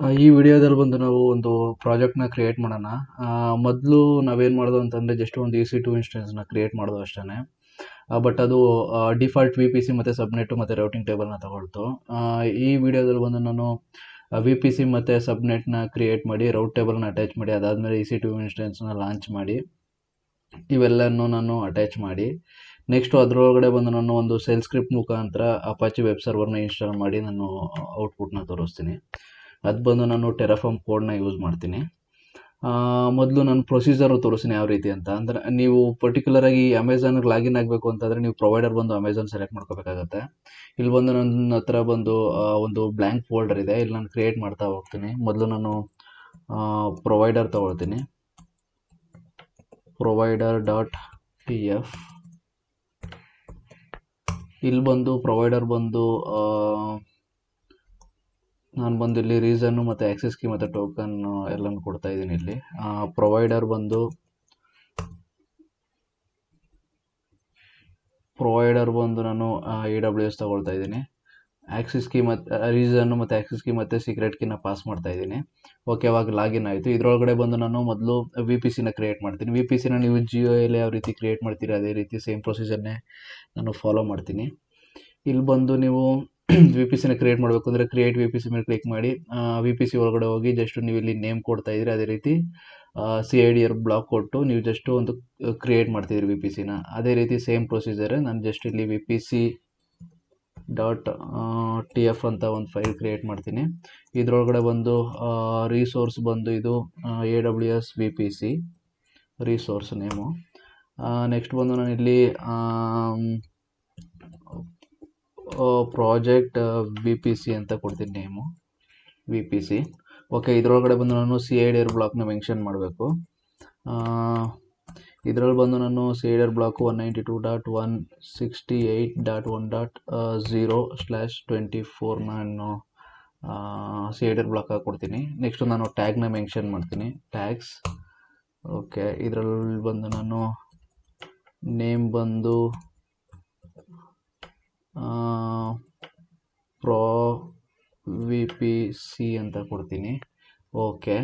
ಈ ವಿಡಿಯೋದಲ್ಲಿ ಬಂದು ನಾವು ಒಂದು ಪ್ರಾಜೆಕ್ಟ್ನ ಕ್ರಿಯೇಟ್ ಮಾಡೋಣ. ಮೊದಲು ನಾವೇನು ಮಾಡೋದು ಅಂತಂದರೆ ಜಸ್ಟ್ ಒಂದು EC2 ಇನ್ಸ್ಟೆನ್ಸ್ನ ಕ್ರಿಯೇಟ್ ಮಾಡೋದು ಅಷ್ಟೇ. ಬಟ್ ಅದು ಡಿಫಾಲ್ಟ್ VPC ಮತ್ತು ಸಬ್ನೆಟ್ಟು ಮತ್ತು ರೌಟಿಂಗ್ ಟೇಬಲ್ನ ತಗೊಳ್ತು. ಈ ವಿಡಿಯೋದಲ್ಲಿ ಬಂದು ನಾನು VPC ಮತ್ತು ಸಬ್ನೆಟ್ನ ಕ್ರಿಯೇಟ್ ಮಾಡಿ ರೌಟ್ ಟೇಬಲ್ನ ಅಟ್ಯಾಚ್ ಮಾಡಿ ಅದಾದಮೇಲೆ EC2 ಇನ್ಸ್ಟೆನ್ಸ್ನ ಲಾಂಚ್ ಮಾಡಿ ಇವೆಲ್ಲನೂ ನಾನು ಅಟ್ಯಾಚ್ ಮಾಡಿ ನೆಕ್ಸ್ಟು ಅದರೊಳಗಡೆ ಬಂದು ನಾನು ಒಂದು ಸೆಲ್ ಸ್ಕ್ರಿಪ್ಟ್ ಮುಖಾಂತರ ಅಪಾಚಿ ವೆಬ್ ಸರ್ವರ್ನ ಇನ್ಸ್ಟಾಲ್ ಮಾಡಿ ನಾನು ಔಟ್ಪುಟ್ನ ತೋರಿಸ್ತೀನಿ. ಅದು ಬಂದು ನಾನು ಟೆರಾಫಾರ್ಮ್ ಕೋಡ್ನ ಯೂಸ್ ಮಾಡ್ತೀನಿ. ಮೊದಲು ನಾನು ಪ್ರೊಸೀಜರು ತೋರಿಸ್ತೀನಿ ಯಾವ ರೀತಿ ಅಂತ. ಅಂದರೆ ನೀವು ಪರ್ಟಿಕ್ಯುಲರಾಗಿ ಅಮೆಝಾನ್ಗೆ ಲಾಗಿನ್ ಆಗಬೇಕು ಅಂತಂದರೆ ನೀವು ಪ್ರೊವೈಡರ್ ಬಂದು ಅಮೆಝಾನ್ ಸೆಲೆಕ್ಟ್ ಮಾಡ್ಕೋಬೇಕಾಗತ್ತೆ. ಇಲ್ಲಿ ಬಂದು ನನ್ನ ಹತ್ರ ಬಂದು ಒಂದು ಬ್ಲ್ಯಾಂಕ್ ಫೋಲ್ಡರ್ ಇದೆ. ಇಲ್ಲಿ ನಾನು ಕ್ರಿಯೇಟ್ ಮಾಡ್ತಾ ಹೋಗ್ತೀನಿ. ಮೊದಲು ನಾನು ಪ್ರೊವೈಡರ್ ತೊಗೊಳ್ತೀನಿ. provider.tf ಇಲ್ಲಿ ಬಂದು ಪ್ರೊವೈಡರ್ ಬಂದು ನಾನು ಬಂದು ಇಲ್ಲಿ ರೀಸನ್ನು ಮತ್ತು ಆಕ್ಸೆಸ್ ಕೀ ಮತ್ತು ಟೋಕನ್ ಎಲ್ಲನೂ ಕೊಡ್ತಾ ಇದ್ದೀನಿ. ಇಲ್ಲಿ ಪ್ರೊವೈಡರ್ ಬಂದು ನಾನು AWS ತಗೊಳ್ತಾ ಇದ್ದೀನಿ. ಆಕ್ಸೆಸ್ ಕೀ ಮತ್ತು ರೀಸನ್ನು ಮತ್ತು ಆಕ್ಸೆಸ್ ಕೀ ಮತ್ತು ಸೀಕ್ರೆಟ್ ಕೀನ ಪಾಸ್ ಮಾಡ್ತಾ ಇದ್ದೀನಿ. ಓಕೆ, ಅವಾಗ ಲಾಗಿನ್ ಆಯಿತು. ಇದರೊಳಗಡೆ ಬಂದು ನಾನು ಮೊದಲು VPCನ ಕ್ರಿಯೇಟ್ ಮಾಡ್ತೀನಿ. VPCನ ನೀವು ಜಿಯೋಯಲ್ಲಿ ಯಾವ ರೀತಿ ಕ್ರಿಯೇಟ್ ಮಾಡ್ತೀರಿ ಅದೇ ರೀತಿ ಸೇಮ್ ಪ್ರೊಸೀಜರ್ನೇ ನಾನು ಫಾಲೋ ಮಾಡ್ತೀನಿ. ಇಲ್ಲಿ ಬಂದು ನೀವು VPCನ ಕ್ರಿಯೇಟ್ ಮಾಡಬೇಕು ಅಂದರೆ ಕ್ರಿಯೇಟ್ VPC ಮೇಲೆ ಕ್ಲಿಕ್ ಮಾಡಿ VPC ಒಳಗಡೆ ಹೋಗಿ ಜಸ್ಟ್ ನೀವು ಇಲ್ಲಿ ನೇಮ್ ಕೊಡ್ತಾ ಇದ್ದೀರಿ. ಅದೇ ರೀತಿ CIDR ಬ್ಲಾಕ್ ಕೊಟ್ಟು ನೀವು ಜಸ್ಟ್ ಒಂದು ಕ್ರಿಯೇಟ್ ಮಾಡ್ತಿದ್ದೀರಿ VPCನ. ಅದೇ ರೀತಿ ಸೇಮ್ ಪ್ರೊಸೀಜರೇ ನಾನು ಜಸ್ಟ್ ಇಲ್ಲಿ VPC.tf ಅಂತ ಒಂದು ಫೈಲ್ ಕ್ರಿಯೇಟ್ ಮಾಡ್ತೀನಿ. ಇದರೊಳಗಡೆ ಬಂದು ರಿಸೋರ್ಸ್ ಬಂದು ಇದು AWS VPC resource name. Next ಬಂದು ನಾನು ಇಲ್ಲಿ ಪ್ರಾಜೆಕ್ಟ್ VPC ಅಂತ ಕೊಡ್ತೀನಿ ನೇಮು VPC. ಓಕೆ, ಇದರೊಳಗಡೆ ಬಂದು ನಾನು CIDR ಬ್ಲಾಕ್ನ ಮೆನ್ಷನ್ ಮಾಡಬೇಕು. ಇದರಲ್ಲಿ ಬಂದು ನಾನು CIDR ಬ್ಲಾಕು 192.168.1.0/24 ನಾನು CIDR ಬ್ಲಾಕ್ ಹಾಕ್ಕೊಡ್ತೀನಿ. ನೆಕ್ಸ್ಟ್ ನಾನು ಟ್ಯಾಗ್ನ ಮೆನ್ಷನ್ ಮಾಡ್ತೀನಿ, ಟ್ಯಾಗ್ಸ್. ಓಕೆ, ಇದರಲ್ಲಿ ಬಂದು ನಾನು ನೇಮ್ ಬಂದು Pro VPC ಅಂತ ಕೊಡ್ತೀನಿ. ಓಕೆ,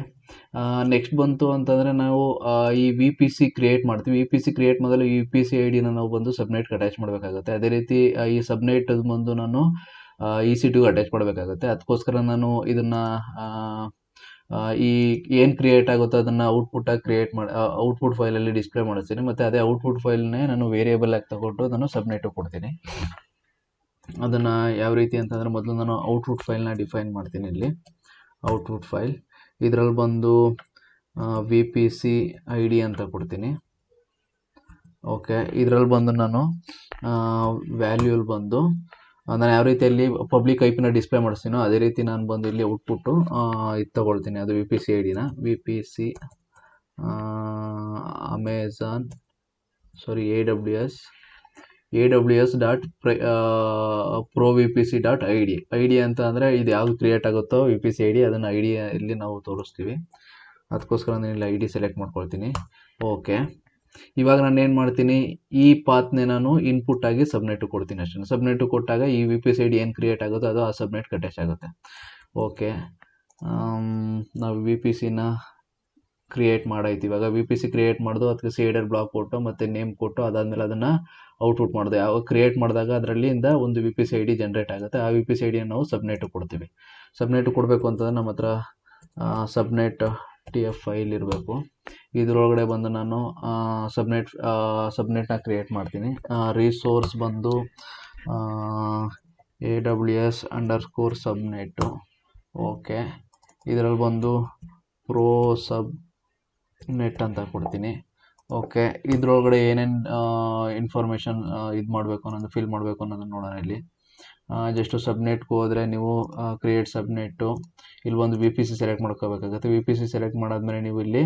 ನೆಕ್ಸ್ಟ್ ಬಂತು ಅಂತಂದರೆ ನಾವು ಈ VPC ಕ್ರಿಯೇಟ್ ಮಾಡ್ತೀವಿ. VPC ಕ್ರಿಯೇಟ್ ಮೊದಲು VPC ID ನಾವು ಬಂದು ಸಬ್ನೆಟ್ಗೆ ಅಟ್ಯಾಚ್ ಮಾಡಬೇಕಾಗುತ್ತೆ. ಅದೇ ರೀತಿ ಈ ಸಬ್ನೆಟ್ ಬಂದು ನಾನು EC2ಗೆ ಅಟ್ಯಾಚ್ ಮಾಡಬೇಕಾಗುತ್ತೆ. ಅದಕ್ಕೋಸ್ಕರ ನಾನು ಇದನ್ನು ಈ ಏನು ಕ್ರಿಯೇಟ್ ಆಗುತ್ತೋ ಅದನ್ನು ಔಟ್ಪುಟ್ ಫೈಲಲ್ಲಿ ಡಿಸ್ಪ್ಲೇ ಮಾಡಿಸ್ತೀನಿ. ಮತ್ತು ಅದೇ ಔಟ್ಪುಟ್ ಫೈಲ್ನೇ ನಾನು ವೇರಿಯೇಬಲ್ ಆಗಿ ತಗೊಂಡು ನಾನು ಸಬ್ನೆಟ್ಗೆ ಕೊಡ್ತೀನಿ. ಅದನ್ನು ಯಾವ ರೀತಿ ಅಂತಂದರೆ ಮೊದಲು ನಾನು ಔಟ್ಪುಟ್ ಫೈಲ್ನ ಡಿಫೈನ್ ಮಾಡ್ತೀನಿ. ಇಲ್ಲಿ ಔಟ್ಪುಟ್ ಫೈಲ್ ಇದರಲ್ಲಿ ಬಂದು VPC ID ಅಂತ ಕೊಡ್ತೀನಿ. ಓಕೆ, ಇದರಲ್ಲಿ ಬಂದು ನಾನು ವ್ಯಾಲ್ಯೂಲ್ ಬಂದು ನಾನು ಯಾವ ರೀತಿಯಲ್ಲಿ ಪಬ್ಲಿಕ್ IP ಡಿಸ್ಪ್ಲೇ ಮಾಡಿಸ್ತೀನೋ ಅದೇ ರೀತಿ ನಾನು ಬಂದು ಇಲ್ಲಿ ಔಟ್ಪುಟ್ಟು ಇದು ತೊಗೊಳ್ತೀನಿ. ಅದು VPC ID VPC AWS.ProVPC.ID ಅಂತ ಅಂದರೆ ಇದು ಯಾವುದು ಕ್ರಿಯೇಟ್ ಆಗುತ್ತೋ VPC ID ಅದನ್ನು ID ಇಲ್ಲಿ ನಾವು ತೋರಿಸ್ತೀವಿ. ಅದಕ್ಕೋಸ್ಕರ ನಾನು ಇಲ್ಲಿ ID ಸೆಲೆಕ್ಟ್ ಮಾಡ್ಕೊಳ್ತೀನಿ. ಓಕೆ, ಇವಾಗ ನಾನು ಏನು ಮಾಡ್ತೀನಿ, ಈ ಪಾತ್ನೇ ನಾನು ಇನ್ಪುಟ್ ಆಗಿ ಸಬ್ನೆಟ್ಟು ಕೊಡ್ತೀನಿ ಅಷ್ಟೇ. ಸಬ್ನೆಟ್ಟು ಕೊಟ್ಟಾಗ ಈ VPC ID ಏನು ಕ್ರಿಯೇಟ್ ಆಗುತ್ತೋ ಅದು ಆ ಸಬ್ನೆಟ್ಗೆ ಅಟ್ಯಾಚ್ ಆಗುತ್ತೆ. ಓಕೆ, ನಾವು VPCನ ಕ್ರಿಯೇಟ್ ಮಾಡಾಯ್ತು. ಇವಾಗ VPC ಕ್ರಿಯೇಟ್ ಮಾಡೋದು ಅದಕ್ಕೆ CIDR ಬ್ಲಾಕ್ ಕೊಟ್ಟು ಮತ್ತು ನೇಮ್ ಕೊಟ್ಟು ಅದಾದಮೇಲೆ ಅದನ್ನು ಔಟ್ಪುಟ್ ಮಾಡೋದು. ಯಾವ ಕ್ರಿಯೇಟ್ ಮಾಡಿದಾಗ ಅದರಲ್ಲಿಂದ ಒಂದು VPC ID ಜನ್ರೇಟ್ ಆಗುತ್ತೆ. ಆ VPC IDಯನ್ನು ನಾವು ಸಬ್ನೆಟ್ಟು ಕೊಡ್ತೀವಿ. ಸಬ್ನೆಟ್ಟು ಕೊಡಬೇಕು ಅಂತಂದರೆ ನಮ್ಮ ಹತ್ರ subnet.tf ಫೈಲ್ ಇರಬೇಕು. ಇದರೊಳಗಡೆ ಬಂದು ನಾನು ಸಬ್ನೆಟ್ನ ಕ್ರಿಯೇಟ್ ಮಾಡ್ತೀನಿ. ರಿಸೋರ್ಸ್ ಬಂದು AWS_subnet. ಓಕೆ, ಇದರಲ್ಲಿ ಬಂದು Pro Subnet ಅಂತ ಕೊಡ್ತೀನಿ. ಓಕೆ, ಇದರೊಳಗಡೆ ಏನೇನು ಇನ್ಫಾರ್ಮೇಷನ್ ಇದು ಮಾಡಬೇಕು ಅನ್ನೋದು ಫಿಲ್ ಮಾಡಬೇಕು ಅನ್ನೋದನ್ನು ನೋಡೋಣ. ಇಲ್ಲಿ ಜಸ್ಟು ಸಬ್ನೆಟ್ಗೆ ಹೋದರೆ ನೀವು ಕ್ರಿಯೇಟ್ ಸಬ್ನೆಟ್ಟು ಇಲ್ಲಿ ಒಂದು VPC ಸೆಲೆಕ್ಟ್ ಮಾಡ್ಕೋಬೇಕಾಗುತ್ತೆ. VPC ಸೆಲೆಕ್ಟ್ ಮಾಡಾದ್ಮೇಲೆ ನೀವು ಇಲ್ಲಿ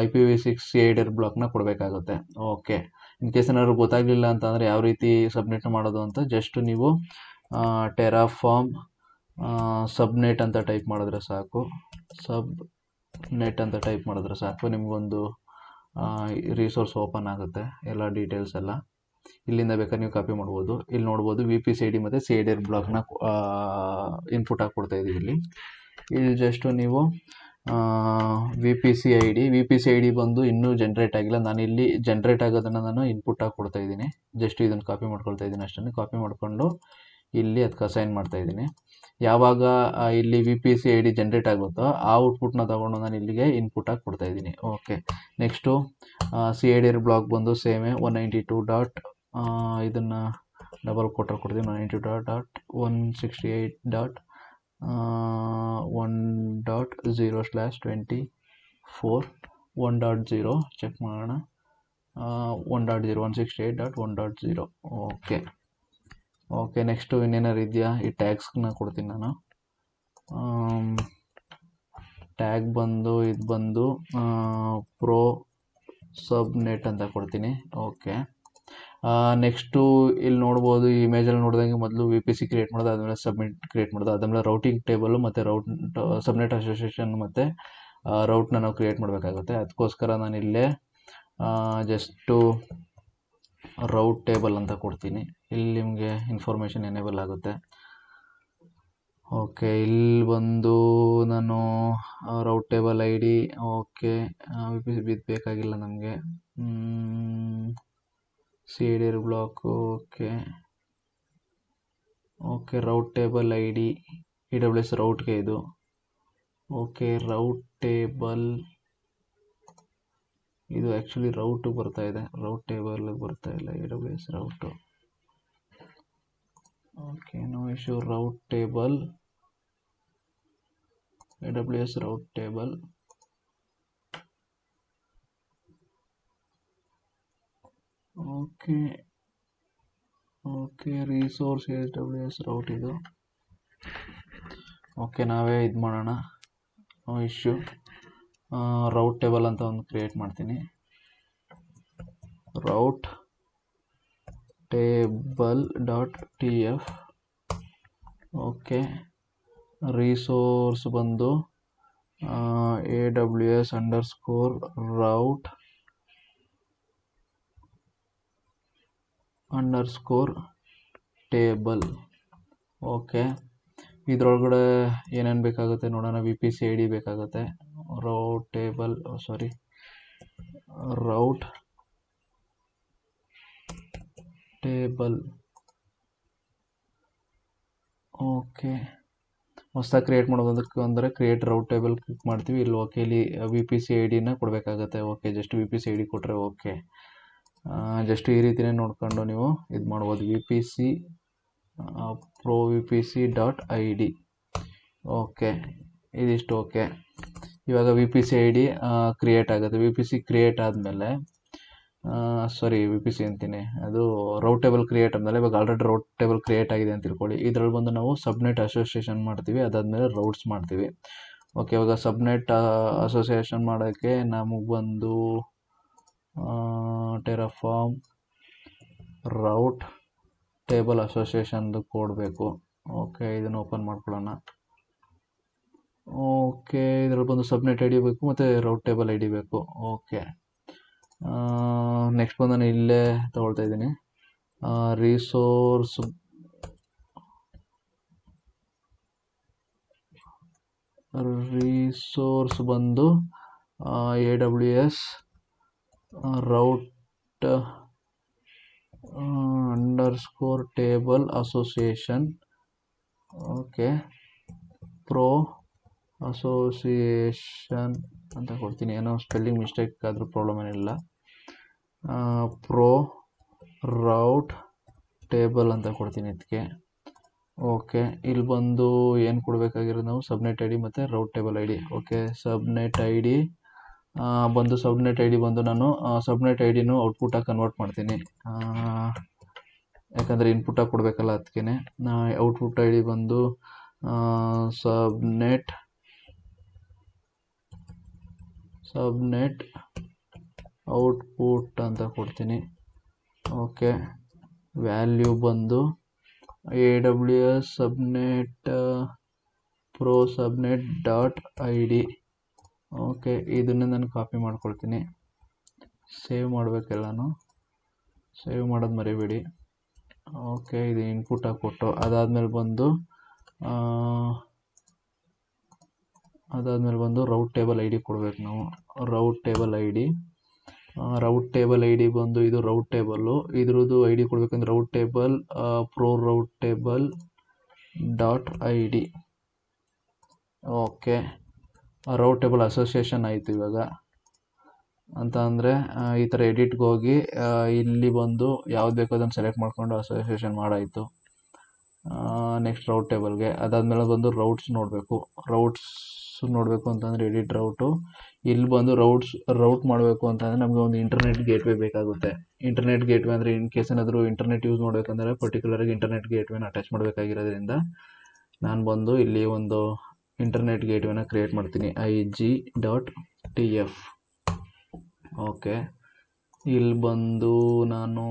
IPv6 CIDR ಬ್ಲಾಕ್ನ ಕೊಡಬೇಕಾಗುತ್ತೆ. ಓಕೆ, ಇನ್ ಕೇಸ್ ಏನಾದ್ರು ಗೊತ್ತಾಗಲಿಲ್ಲ ಅಂತಂದರೆ ಯಾವ ರೀತಿ ಸಬ್ನೆಟ್ ಮಾಡೋದು ಅಂತ ಜಸ್ಟ್ ನೀವು ಟೆರಾಫಾರ್ಮ್ ಸಬ್ನೆಟ್ ಅಂತ ಟೈಪ್ ಮಾಡಿದ್ರೆ ಸಾಕು. ನಿಮಗೊಂದು ರಿಸೋರ್ಸ್ ಓಪನ್ ಆಗುತ್ತೆ, ಎಲ್ಲ ಡೀಟೇಲ್ಸ್ ಎಲ್ಲ. ಇಲ್ಲಿಂದ ಬೇಕಾದ್ರೆ ನೀವು ಕಾಪಿ ಮಾಡ್ಬೋದು. ಇಲ್ಲಿ ನೋಡ್ಬೋದು VPC ID ಮತ್ತು CIDR ಬ್ಲಾಕ್ನ ಇನ್ಪುಟ್ ಆಗಿ ಕೊಡ್ತಾ ಇದ್ದೀವಿ ಇಲ್ಲಿ. ಇಲ್ಲಿ ಜಸ್ಟು ನೀವು V P C I D ಬಂದು ಇನ್ನೂ ಜನ್ರೇಟ್ ಆಗಿಲ್ಲ. ನಾನು ಇಲ್ಲಿ ಜನ್ರೇಟ್ ಆಗೋದನ್ನು ನಾನು ಇನ್ಪುಟ್ ಆಗಿ ಕೊಡ್ತಾ ಇದ್ದೀನಿ. ಜಸ್ಟ್ ಇದನ್ನು ಕಾಪಿ ಮಾಡ್ಕೊಳ್ತಾ ಇದ್ದೀನಿ ಅಷ್ಟೇ. ಕಾಪಿ ಮಾಡಿಕೊಂಡು ಇಲ್ಲಿ ಅದಕ್ಕೆ ಅಸೈನ್ ಮಾಡ್ತಾ ಇದ್ದೀನಿ. ಯಾವಾಗ ಇಲ್ಲಿ V P C I D generate ಆಗುತ್ತೋ ಆ ಔಟ್ಪುಟ್ನ ತೊಗೊಂಡು ನಾನು ಇಲ್ಲಿಗೆ ಇನ್ಪುಟ್ ಆಗಿ ಕೊಡ್ತಾ ಇದ್ದೀನಿ. Okay, next C I D block ಬಂದು ಸೇಮೇ 192 ಡಾಟ್ ಇದನ್ನು ಡಬಲ್ ಕೊಟ್ಟರೆ ಕೊಡ್ತೀನಿ. 192.1.0/24 1.0 ಚೆಕ್ ಮಾಡೋಣ. 1.0 168.1.0 ಓಕೆ. ನೆಕ್ಸ್ಟು ಇನ್ನೇನಾರು ಇದೆಯಾ? ಈ ಟ್ಯಾಗ್ಸ್ನ ಕೊಡ್ತೀನಿ ನಾನು. ಟ್ಯಾಗ್ ಬಂದು ಇದು ಬಂದು ಪ್ರೋ ಸಬ್ನೆಟ್ ಅಂತ ಕೊಡ್ತೀನಿ. ಓಕೆ, ನೆಕ್ಸ್ಟು ಇಲ್ಲಿ ನೋಡ್ಬೋದು, ಈ ಇಮೇಜಲ್ಲಿ ನೋಡಿದಂಗೆ ಮೊದಲು ವಿ ಪಿ ಸಿ ಕ್ರಿಯೇಟ್ ಮಾಡೋದು, ಆದಮೇಲೆ ಸಬ್ನೆಟ್ ಕ್ರಿಯೇಟ್ ಮಾಡೋದು, ಆದಮೇಲೆ ರೌಟಿಂಗ್ ಟೇಬಲು ಮತ್ತು ಸಬ್ನೆಟ್ ಅಸೋಸಿಯೇಷನ್ ಮತ್ತು ರೌಟ್ನ ನಾವು ಕ್ರಿಯೇಟ್ ಮಾಡಬೇಕಾಗುತ್ತೆ. ಅದಕ್ಕೋಸ್ಕರ ನಾನು ಇಲ್ಲೇ ಜಸ್ಟು ರೌಟ್ ಟೇಬಲ್ ಅಂತ ಕೊಡ್ತೀನಿ. ಇಲ್ಲಿ ನಿಮಗೆ ಇನ್ಫಾರ್ಮೇಷನ್ ಎನೇಬಲ್ ಆಗುತ್ತೆ. ಓಕೆ, ಇಲ್ಲಿ ಬಂದು ನಾನು route table I D okay ಇದು ಬೇಕಾಗಿಲ್ಲ ನಮಗೆ. C I D block okay route table I D AWS ರೌಟ್ಗೆ ಇದು. ಓಕೆ, ರೌಟ್ ಟೇಬಲ್ ಇದು ಆ್ಯಕ್ಚುಲಿ ರೌಟು ಬರ್ತಾ ಇದೆ, ರೌಟ್ ಟೇಬಲ್ ಬರ್ತಾ ಇಲ್ಲ AWS route. Okay, no issue. Route table AWS route table. Okay resource AWS route ಇದು. Okay, ನಾವೇ ಇದು ಮಾಡೋಣ, ನೋ ಇಶ್ಯೂ. ರೌಟ್ ಟೇಬಲ್ ಅಂತ ಒಂದು ಕ್ರಿಯೇಟ್ ಮಾಡ್ತೀನಿ. Route table dot TF. Okay, resource ಬಂದು AWS _route _table. ಓಕೆ, ಇದರೊಳಗಡೆ ಏನೇನು ಬೇಕಾಗುತ್ತೆ ನೋಡೋಣ. V P C I D ಬೇಕಾಗುತ್ತೆ, ರೌಟ್ ಟೇಬಲ್. ಓಕೆ, ಹೊಸದಾಗಿ ಕ್ರಿಯೇಟ್ ಮಾಡೋದಕ್ಕೆ ಅಂದರೆ ಕ್ರಿಯೇಟ್ ರೌಟ್ ಟೇಬಲ್ ಕ್ಲಿಕ್ ಮಾಡ್ತೀವಿ. ಇಲ್ಲಿ ಓಕೆ, ಇಲ್ಲಿ ವಿ ಪಿ ಸಿ ಐ ಡಿನ ಕೊಡಬೇಕಾಗತ್ತೆ. Okay, just V P C I D ಕೊಟ್ಟರೆ ಓಕೆ. ಜಸ್ಟ್ ಈ ರೀತಿಯೇ ನೋಡ್ಕೊಂಡು ನೀವು ಇದು ಮಾಡ್ಬೋದು. V P C pro VPC.id. Okay, ಇದಿಷ್ಟು ಓಕೆ. ಇವಾಗ V P C I D create ಆಗುತ್ತೆ. ವಿ ಪಿ ಸಿ ಕ್ರಿಯೇಟ್ ಆದಮೇಲೆ ವಿ ಪಿ ಸಿ ಅಂತೀನಿ, ಅದು ರೌಟ್ ಟೇಬಲ್ ಕ್ರಿಯೇಟ್ ಆದಮೇಲೆ ಇವಾಗ ಆಲ್ರೆಡಿ ರೌಟ್ ಟೇಬಲ್ ಕ್ರಿಯೇಟ್ ಆಗಿದೆ ಅಂತ ತಿಳ್ಕೊಳ್ಳಿ. ಇದರಲ್ಲಿ ಬಂದು ನಾವು ಸಬ್ನೆಟ್ ಅಸೋಸಿಯೇಷನ್ ಮಾಡ್ತೀವಿ, ಅದಾದಮೇಲೆ ರೌಟ್ಸ್ ಮಾಡ್ತೀವಿ. ಓಕೆ, ಇವಾಗ ಸಬ್ನೆಟ್ ಅಸೋಸಿಯೇಷನ್ ಮಾಡೋಕ್ಕೆ ನಮಗೆ ಬಂದು ಟೆರಾಫಾರ್ಮ್ ರೌಟ್ ಟೇಬಲ್ ಅಸೋಸಿಯೇಷನ್ದು ಕೋಡ್ ಬೇಕು. ಓಕೆ, ಇದನ್ನು ಓಪನ್ ಮಾಡ್ಕೊಳ್ಳೋಣ. ಓಕೆ, ಇದರಲ್ಲಿ ಬಂದು ಸಬ್ನೆಟ್ ಐ ಡಿ ಬೇಕು ಮತ್ತು ರೌಟ್ ಟೇಬಲ್ ಐ ಡಿ ಬೇಕು. ಓಕೆ, ನೆಕ್ಸ್ಟ್ ಬಂದು ನಾನು ಇಲ್ಲೇ ತೊಗೊಳ್ತಾ ಇದ್ದೀನಿ. ರಿಸೋರ್ಸ್ ಬಂದು AWS route _table association. Okay, pro association ಅಂತ ಕೊಡ್ತೀನಿ. ಏನೋ ಸ್ಪೆಲ್ಲಿಂಗ್ ಮಿಸ್ಟೇಕ್ ಆದರೂ ಪ್ರಾಬ್ಲಮ್ ಏನಿಲ್ಲ. ಪ್ರೋ ರೌಟ್ ಟೇಬಲ್ ಅಂತ ಕೊಡ್ತೀನಿ ಇದಕ್ಕೆ. ಓಕೆ, ಇಲ್ಲಿ ಬಂದು ಏನು ಕೊಡಬೇಕಾಗಿರೋದು ನಾವು ಸಬ್ನೆಟ್ ಐ ಡಿ ಮತ್ತು route table I D. Okay, ಸಬ್ನೆಟ್ I D ಬಂದು ನಾನು ಸಬ್ನೆಟ್ ಐ ಡಿನೂ ಔಟ್ಪುಟಾಗಿ ಕನ್ವರ್ಟ್ ಮಾಡ್ತೀನಿ, ಯಾಕಂದರೆ ಇನ್ಪುಟಾಗಿ ಕೊಡಬೇಕಲ್ಲ ಅದಕ್ಕೆ. ಔಟ್ಪುಟ್ ಐ ಡಿ ಬಂದು ಸಬ್ನೆಟ್ ಔಟ್ಪುಟ್ ಅಂತ ಕೊಡ್ತೀನಿ. ಓಕೆ, ವ್ಯಾಲ್ಯೂ ಬಂದು AWS ಸಬ್ನೆಟ್ ಪ್ರೋ ಸಬ್ನೆಟ್ .id. ಓಕೆ, ಇದನ್ನು ನಾನು ಕಾಪಿ ಮಾಡ್ಕೊಳ್ತೀನಿ. ಸೇವ್ ಮಾಡಬೇಕೆಲ್ಲನೂ, ಸೇವ್ ಮಾಡೋದು ಮರಿಬೇಡಿ. ಓಕೆ, ಇದು ಇನ್ಪುಟಾಗಿ ಕೊಟ್ಟು ಅದಾದಮೇಲೆ ಬಂದು ಅದಾದಮೇಲೆ ಬಂದು ರೌಟ್ ಟೇಬಲ್ ಐ ಡಿ ಕೊಡಬೇಕು ನಾವು. ರೌಟ್ ಟೇಬಲ್ ಐ ಡಿ ಬಂದು ಇದು ರೌಟ್ ಟೇಬಲ್ಲು, ಇದ್ರದ್ದು ಐ ಡಿ ಕೊಡ್ಬೇಕಂದ್ರೆ route table pro route table dot I D. Okay, route table association ಆಯಿತು ಇವಾಗ. ಅಂತ ಅಂದರೆ ಈ ಥರ ಎಡಿಟ್ಗೆ ಹೋಗಿ ಇಲ್ಲಿ ಬಂದು ಯಾವ್ದು ಬೇಕೋ ಅದನ್ನು ಸೆಲೆಕ್ಟ್ ಮಾಡಿಕೊಂಡು ಅಸೋಸಿಯೇಷನ್ ಮಾಡಾಯಿತು. ನೆಕ್ಸ್ಟ್ ರೌಟ್ ಟೇಬಲ್ಗೆ. ಅದಾದಮೇಲೆ ಬಂದು ರೌಟ್ಸ್ ನೋಡಬೇಕು ಅಂತಂದರೆ ಎಡಿಟ್ ರೌಟು. ಇಲ್ಲಿ ಬಂದು ರೌಟ್ ಮಾಡಬೇಕು ಅಂತಂದರೆ ನಮಗೆ ಒಂದು ಇಂಟರ್ನೆಟ್ ಗೇಟ್ವೇ ಬೇಕಾಗುತ್ತೆ. ಇಂಟರ್ನೆಟ್ ಗೇಟ್ವೇ ಅಂದರೆ ಇನ್ ಕೇಸ್ ಏನಾದರೂ ಇಂಟರ್ನೆಟ್ ಯೂಸ್ ಮಾಡಬೇಕಂದ್ರೆ ಪರ್ಟಿಕ್ಯುಲರಾಗಿ ಇಂಟರ್ನೆಟ್ ಗೇಟ್ವೇನ ಅಟ್ಯಾಚ್ ಮಾಡಬೇಕಾಗಿರೋದ್ರಿಂದ ನಾನು ಬಂದು ಇಲ್ಲಿ ಒಂದು ಇಂಟರ್ನೆಟ್ ಗೇಟ್ವೇನ ಕ್ರಿಯೇಟ್ ಮಾಡ್ತೀನಿ, IG.TF. ಓಕೆ, ಇಲ್ಲಿ ಬಂದು ನಾನು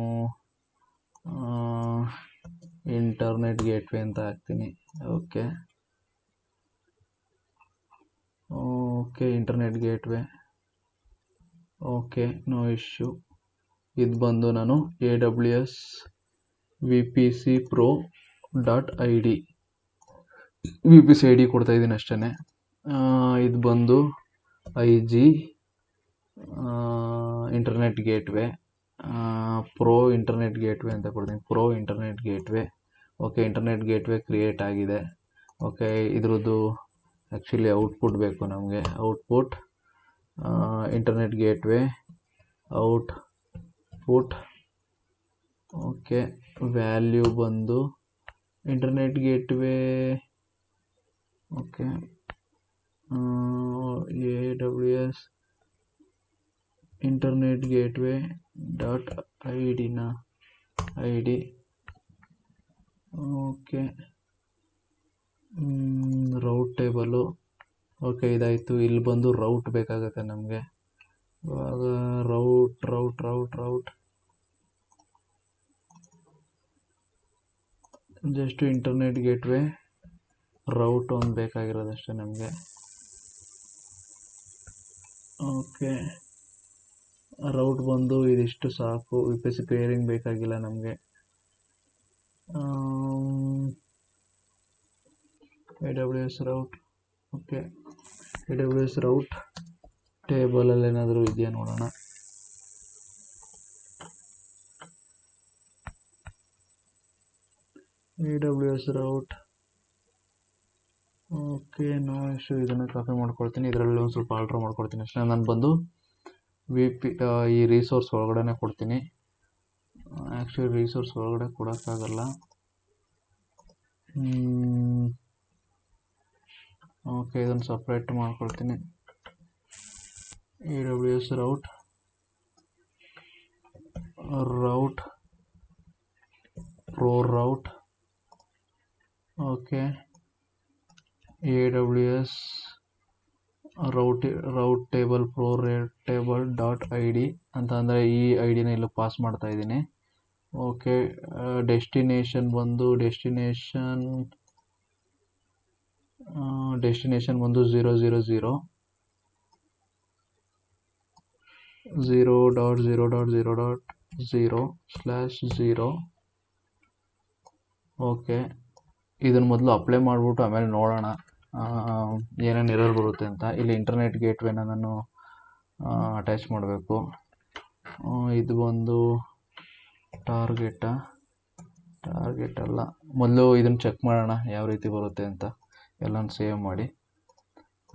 ಇಂಟರ್ನೆಟ್ ಗೇಟ್ವೇ ಅಂತ ಹಾಕ್ತೀನಿ. Okay, internet gateway. Okay, no issue. ಇದು ಬಂದು ನಾನು AWS VPC Pro .id VPC ID ಕೊಡ್ತಾ ಇದ್ದೀನಿ ಅಷ್ಟೇ. ಇದು ಬಂದು IG internet gateway pro internet gateway ಅಂತ ಕೊಡ್ತೀನಿ, pro internet gateway. Okay, internet gateway create ಆಗಿದೆ. ಓಕೆ, ಇದ್ರದ್ದು ಆ್ಯಕ್ಚುಲಿ ಔಟ್ಪುಟ್ ಬೇಕು ನಮಗೆ. Output internet gateway output. Okay, value ಬಂದು internet gateway. Okay, AWS internet gateway dot I D. Okay, route table. Okay, ಇದಾಯಿತು. ಇಲ್ಲಿ ಬಂದು ರೌಟ್ ಬೇಕಾಗುತ್ತೆ ನಮಗೆ. ಇವಾಗ route just internet gateway route ಒಂದು ಬೇಕಾಗಿರೋದಷ್ಟೇ ನಮಗೆ. ಓಕೆ, ರೌಟ್ ಬಂದು ಇದಿಷ್ಟು ಸಾಕು. VPC ಪೇರಿಂಗ್ ಬೇಕಾಗಿಲ್ಲ ನಮಗೆ. AWS route. Okay, AWS route ಟೇಬಲಲ್ಲಿ ಏನಾದರೂ ಇದೆಯಾ ನೋಡೋಣ. AWS route. Okay, no issue. ಇದನ್ನು ಕಾಪಿ ಮಾಡ್ಕೊಳ್ತೀನಿ, ಇದರಲ್ಲಿ ಒಂದು ಸ್ವಲ್ಪ ಆಲ್ಟ್ರ್ ಮಾಡ್ಕೊಳ್ತೀನಿ ಅಷ್ಟೇ. ನಾನು ಬಂದು ಈ ರಿಸೋರ್ಸ್ ಒಳಗಡೆ ಕೊಡ್ತೀನಿ. ಆ್ಯಕ್ಚುಲಿ ರಿಸೋರ್ಸ್ ಒಳಗಡೆ ಕೊಡೋಕ್ಕಾಗಲ್ಲ. ಓಕೆ, ಇದನ್ನು ಸಪ್ರೇಟ್ ಮಾಡ್ಕೊಳ್ತೀನಿ. AWS route pro route. Okay, AWS route table pro table dot ID ಅಂತ ಅಂದರೆ ಈ ಐ ಡಿನ ಇಲ್ಲಿ ಪಾಸ್ ಮಾಡ್ತಾ ಇದ್ದೀನಿ. ಓಕೆ, ಡೆಸ್ಟಿನೇಷನ್ ಬಂದು 0.0.0.0/0. ಓಕೆ, ಇದನ್ನು ಮೊದಲು ಅಪ್ಲೈ ಮಾಡಿಬಿಟ್ಟು ಆಮೇಲೆ ನೋಡೋಣ ಏನೇನು ಎರರ್ ಬರುತ್ತೆ ಅಂತ. ಇಲ್ಲಿ ಇಂಟರ್ನೆಟ್ ಗೇಟ್ವೇನ ನಾನು ಅಟ್ಯಾಚ್ ಮಾಡಬೇಕು. ಇದು ಬಂದು ಟಾರ್ಗೆಟ್ ಅಲ್ಲ. ಮೊದಲು ಇದನ್ನು ಚೆಕ್ ಮಾಡೋಣ ಯಾವ ರೀತಿ ಬರುತ್ತೆ ಅಂತ. ಎಲ್ಲನೂ ಸೇವ್ ಮಾಡಿ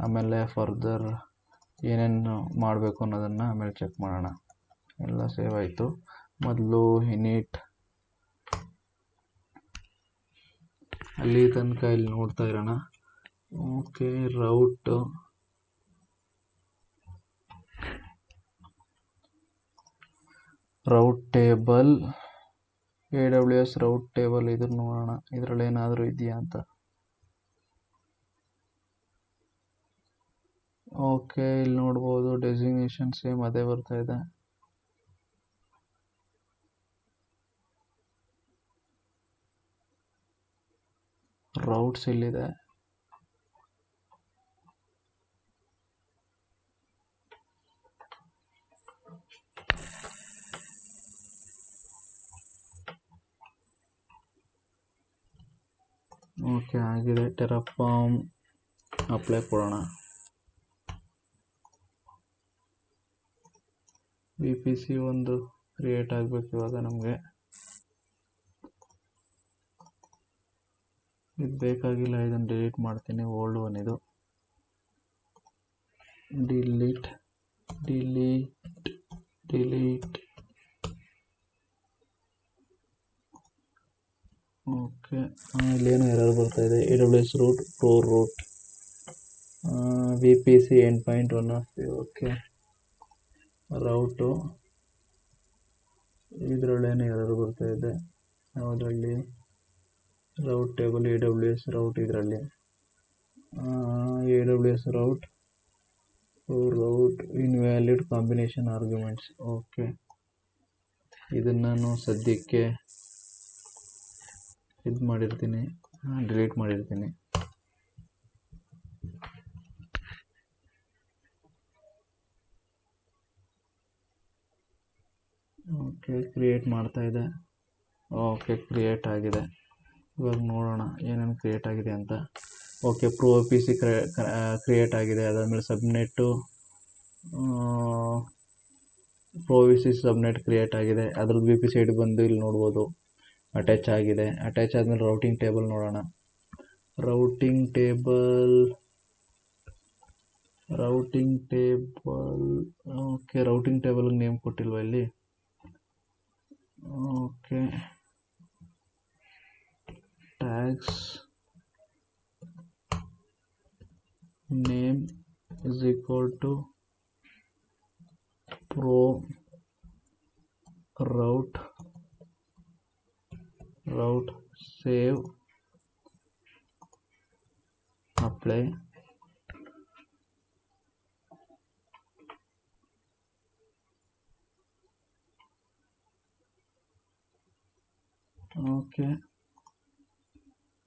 ಆಮೇಲೆ ಫರ್ದರ್ ಏನೇನು ಮಾಡಬೇಕು ಅನ್ನೋದನ್ನು ಆಮೇಲೆ ಚೆಕ್ ಮಾಡೋಣ. ಎಲ್ಲ ಸೇವ್ ಆಯಿತು. ಮೊದಲು ಇನಿಟ್ ಅಲ್ಲಿ ತನಕ ಇಲ್ಲಿ ನೋಡ್ತಾ ಇರೋಣ. Okay, route table AWS route table. ಇದನ್ನು ನೋಡೋಣ ಇದರಲ್ಲಿ ಏನಾದರೂ ಇದೆಯಾ ಅಂತ. ಓಕೆ, ಇಲ್ಲಿ ನೋಡ್ಬೋದು ಡೆಸಿಗ್ನೇಷನ್ ಸೇಮ್ ಅದೇ ಬರ್ತಾ ಇದೆ. ರೌಟ್ಸ್ ಇಲ್ಲಿದೆ. ಓಕೆ, ಆಗಿದೆ. ಟೆರಾಫಾರ್ಮ್ ಅಪ್ಲೈ ಕೊಡೋಣ. VPC ಒಂದು ಕ್ರಿಯೇಟ್ ಆಗಬೇಕು ಇವಾಗ ನಮಗೆ. ಇದು ಬೇಕಾಗಿಲ್ಲ, ಇದನ್ನು ಡಿಲೀಟ್ ಮಾಡ್ತೀನಿ. ಓಲ್ಡ್ ಒನ್ ಇದು. Delete delete delete. ಓಕೆ, ಇಲ್ಲೇನು ಎರರ್ ಬರ್ತಾ ಇದೆ. AWS route pro route VPC end point 1 of. Okay, route ಇದರಲ್ಲೇನು ಎರರ್ ಬರ್ತಾ ಇದೆ. ಯಾವುದರಲ್ಲಿ? ರೌಟ್ ಟೇಬಲ್ AWS ರೌಟ್ ಇದರಲ್ಲಿ AWS route invalid combination arguments. Okay, ಇದನ್ನು ನಾನು ಸದ್ಯಕ್ಕೆ ಇದು ಮಾಡಿರ್ತೀನಿ, ಡಿಲೀಟ್ ಮಾಡಿರ್ತೀನಿ. ಓಕೆ, ಕ್ರಿಯೇಟ್ ಮಾಡ್ತಾ ಇದೆ. ಓಕೆ, ಕ್ರಿಯೇಟ್ ಆಗಿದೆ. ಇವಾಗ ನೋಡೋಣ ಏನೇನು ಕ್ರಿಯೇಟ್ ಆಗಿದೆ ಅಂತ. ಓಕೆ, ಪ್ರೋ VPC ಕ್ರಿಯೇಟ್ ಆಗಿದೆ. ಅದಾದಮೇಲೆ ಸಬ್ನೆಟ್ಟು ಪ್ರೋ VPC ಸಬ್ನೆಟ್ ಕ್ರಿಯೇಟ್ ಆಗಿದೆ. ಅದ್ರದ್ದು VPC ID ಬಂದು ಇಲ್ಲಿ ನೋಡ್ಬೋದು, ಅಟ್ಯಾಚ್ ಆಗಿದೆ. ಅಟ್ಯಾಚ್ ಆದಮೇಲೆ ರೌಟಿಂಗ್ ಟೇಬಲ್ ನೋಡೋಣ. ರೌಟಿಂಗ್ ಟೇಬಲ್ ಓಕೆ, ರೌಟಿಂಗ್ ಟೇಬಲ್ಗೆ ನೇಮ್ ಕೊಟ್ಟಿಲ್ವ ಇಲ್ಲಿ? Okay, tags name is equal to pro route save apply.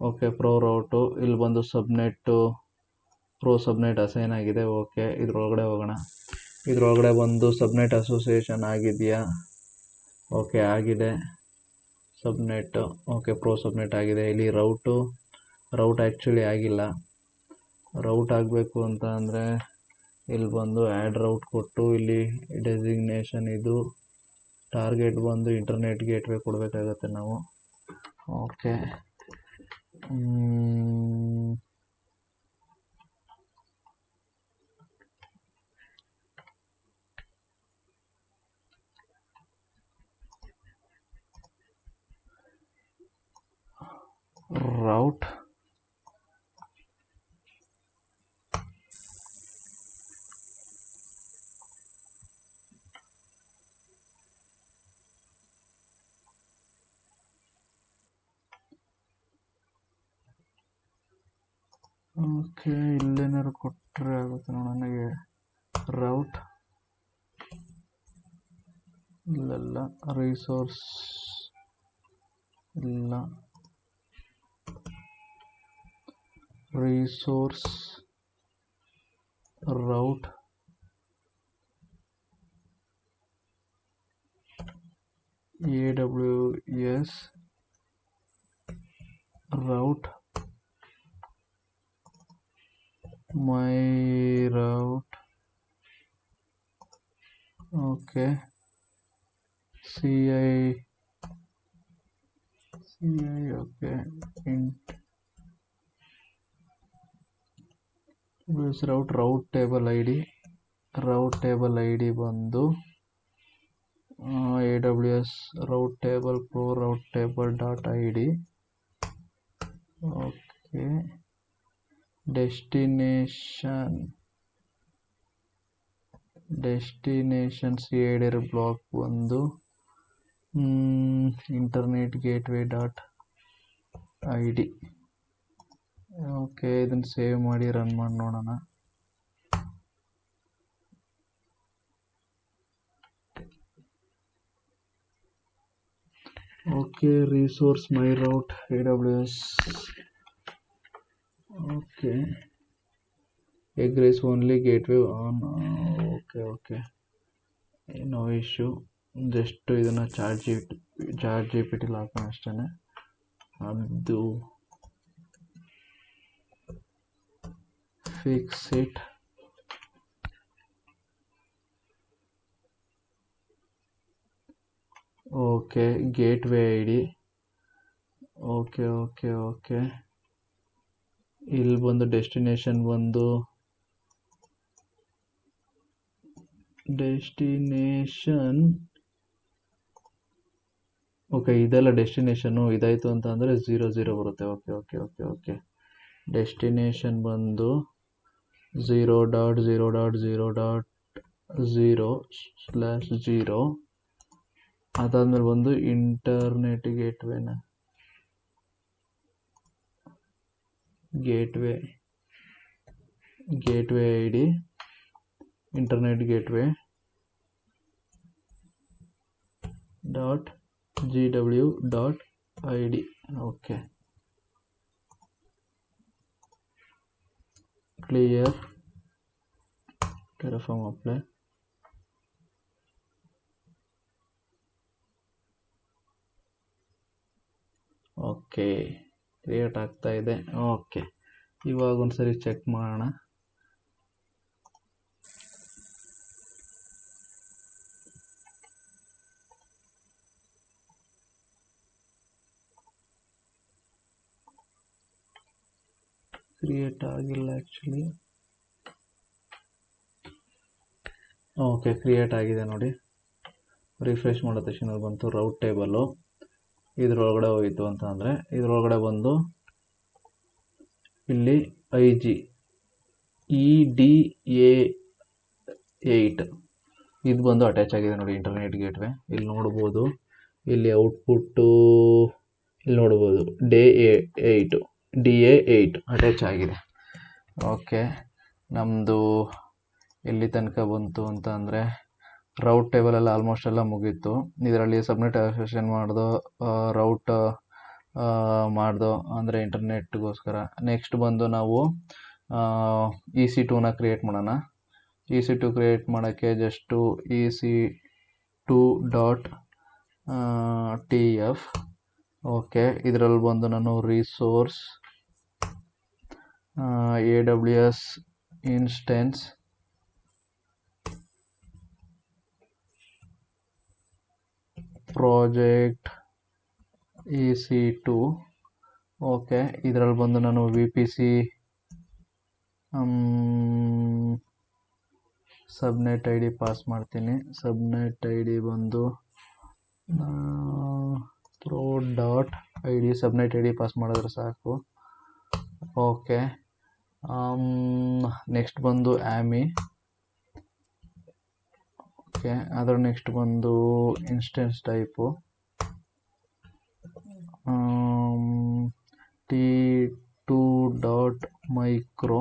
Okay, pro route ಇಲ್ಲಿ ಬಂದು ಪ್ರೋ ಸಬ್ನೆಟ್ ಅಸೈನ್ ಆಗಿದೆ. ಓಕೆ, ಇದ್ರೊಳಗಡೆ ಹೋಗೋಣ. ಇದ್ರೊಳಗಡೆ ಬಂದು ಸಬ್ನೆಟ್ ಅಸೋಸಿಯೇಷನ್ ಆಗಿದೆಯಾ? ಓಕೆ, ಆಗಿದೆ. ಸಬ್ನೆಟ್ ಓಕೆ, ಪ್ರೋ ಸಬ್ನೆಟ್ ಆಗಿದೆ. ಇಲ್ಲಿ ರೌಟ್ ಆ್ಯಕ್ಚುಲಿ ಆಗಿಲ್ಲ. ರೌಟ್ ಆಗಬೇಕು ಅಂತ ಅಂದರೆ ಇಲ್ಲಿ ಬಂದು ಆ್ಯಡ್ ರೌಟ್ ಕೊಟ್ಟು ಇಲ್ಲಿ ಡೆಸಿಗ್ನೇಷನ್ ಇದು ಟಾರ್ಗೆಟ್ ಬಂದು ಇಂಟರ್ನೆಟ್ ಗೇಟ್ವೇ ಕೊಡಬೇಕಾಗತ್ತೆ ನಾವು. ಓಕೆ, route ಓಕೆ, ಇಲ್ಲೇನಾದ್ರು ಕೊಟ್ಟರೆ ಆಗುತ್ತೆ ನೋಡೋಣ. ನನಗೆ ರೌಟ್ ಇಲ್ಲೆಲ್ಲ ರಿಸೋರ್ಸ್ ಇಲ್ಲ. Resource route AWS route my route. Okay, CI okay, int route table ID ಬಂದು AWS route table pro route table dot id. Okay, destination CIDR block ಒಂದು internet gateway dot ID. Okay, ಇದನ್ನು save ಮಾಡಿ run ಮಾಡಿ ನೋಡೋಣ. Okay, resource my route AWS. Okay, egress only gateway on. Okay, no issue. Just ಇದನ್ನು chat GPT ಹಾಕೋಣ ಅಷ್ಟೇ. ಅದು fix it. Okay gateway I D. Okay okay okay ಇಲ್ಲಿ ಬಂದು ಡೆಸ್ಟಿನೇಷನ್ ಓಕೆ ಇದೆಲ್ಲ ಡೆಸ್ಟಿನೇಷನ್ನು ಇದಾಯಿತು ಅಂತ ಅಂದರೆ 00 ಬರುತ್ತೆ. Okay okay okay okay destination ಬಂದು 0.0.0.0/0. ಅದಾದ್ಮೇಲೆ ಬಂದು internet gateway I D, internet gateway .gw.id. Okay clear Terraform apply. Okay create ಆಗ್ತಾ ಇದೆ. ಓಕೆ ಇವಾಗ ಒಂದ್ಸರಿ ಚೆಕ್ ಮಾಡೋಣ. ಕ್ರಿಯೇಟ್ ಆಗಿಲ್ಲ ಆ್ಯಕ್ಚುಲಿ. ಓಕೆ ಕ್ರಿಯೇಟ್ ಆಗಿದೆ ನೋಡಿ. ರಿಫ್ರೆಶ್ ಮಾಡೋ ತಕ್ಷಣ ಬಂತು ರೌಟ್ ಟೇಬಲ್ಲು. ಇದ್ರೊಳಗಡೆ ಹೋಯಿತು ಅಂತ ಅಂದರೆ ಇದ್ರೊಳಗಡೆ ಬಂದು ಇಲ್ಲಿ IG EDA8 ಇದು ಬಂದು ಅಟ್ಯಾಚ್ ಆಗಿದೆ ನೋಡಿ ಇಂಟರ್ನೆಟ್ ಗೇಟ್ವೇ. ಇಲ್ಲಿ ನೋಡ್ಬೋದು, ಇಲ್ಲಿ ಔಟ್ಪುಟ್ಟು ಇಲ್ಲಿ ನೋಡ್ಬೋದು DA8 ಅಟ್ಯಾಚ್ ಆಗಿದೆ. ಓಕೆ ನಮ್ಮದು ಎಲ್ಲಿ ತನಕ ಬಂತು ಅಂತ ಅಂದರೆ ರೌಟ್ ಟೇಬಲೆಲ್ಲ ಆಲ್ಮೋಸ್ಟ್ ಎಲ್ಲ ಮುಗೀತು. ಇದರಲ್ಲಿ ಸಬ್ಮಿಟ್ ಸೆಷನ್ ರೌಟ್ ಮಾಡ್ದೋ ಅಂದರೆ ಇಂಟರ್ನೆಟ್ಗೋಸ್ಕರ. ನೆಕ್ಸ್ಟ್ ಬಂದು ನಾವು EC2ನ ಕ್ರಿಯೇಟ್ ಮಾಡೋಣ. EC2 ಕ್ರಿಯೇಟ್ ಮಾಡೋಕ್ಕೆ ಜಸ್ಟು EC2.tf. ಓಕೆ ಇದರಲ್ಲಿ ಬಂದು ನಾನು resource AWS instance project EC2. Okay ಇದರಲ್ಲಿ ಬಂದು ನಾನು VPC subnet I D pass ಮಾಡ್ತೀನಿ. ಸಬ್ನೆಟ್ ಐ ಡಿ ಬಂದು pro.id ಸಬ್ನೆಟ್ ಐ ಡಿ ಪಾಸ್ ಮಾಡಿದ್ರೆ ಸಾಕು. ಓಕೆ ನೆಕ್ಸ್ಟ್ ಬಂದು AMI. ಓಕೆ ಅದರ ನೆಕ್ಸ್ಟ್ ಬಂದು instance type T2.micro.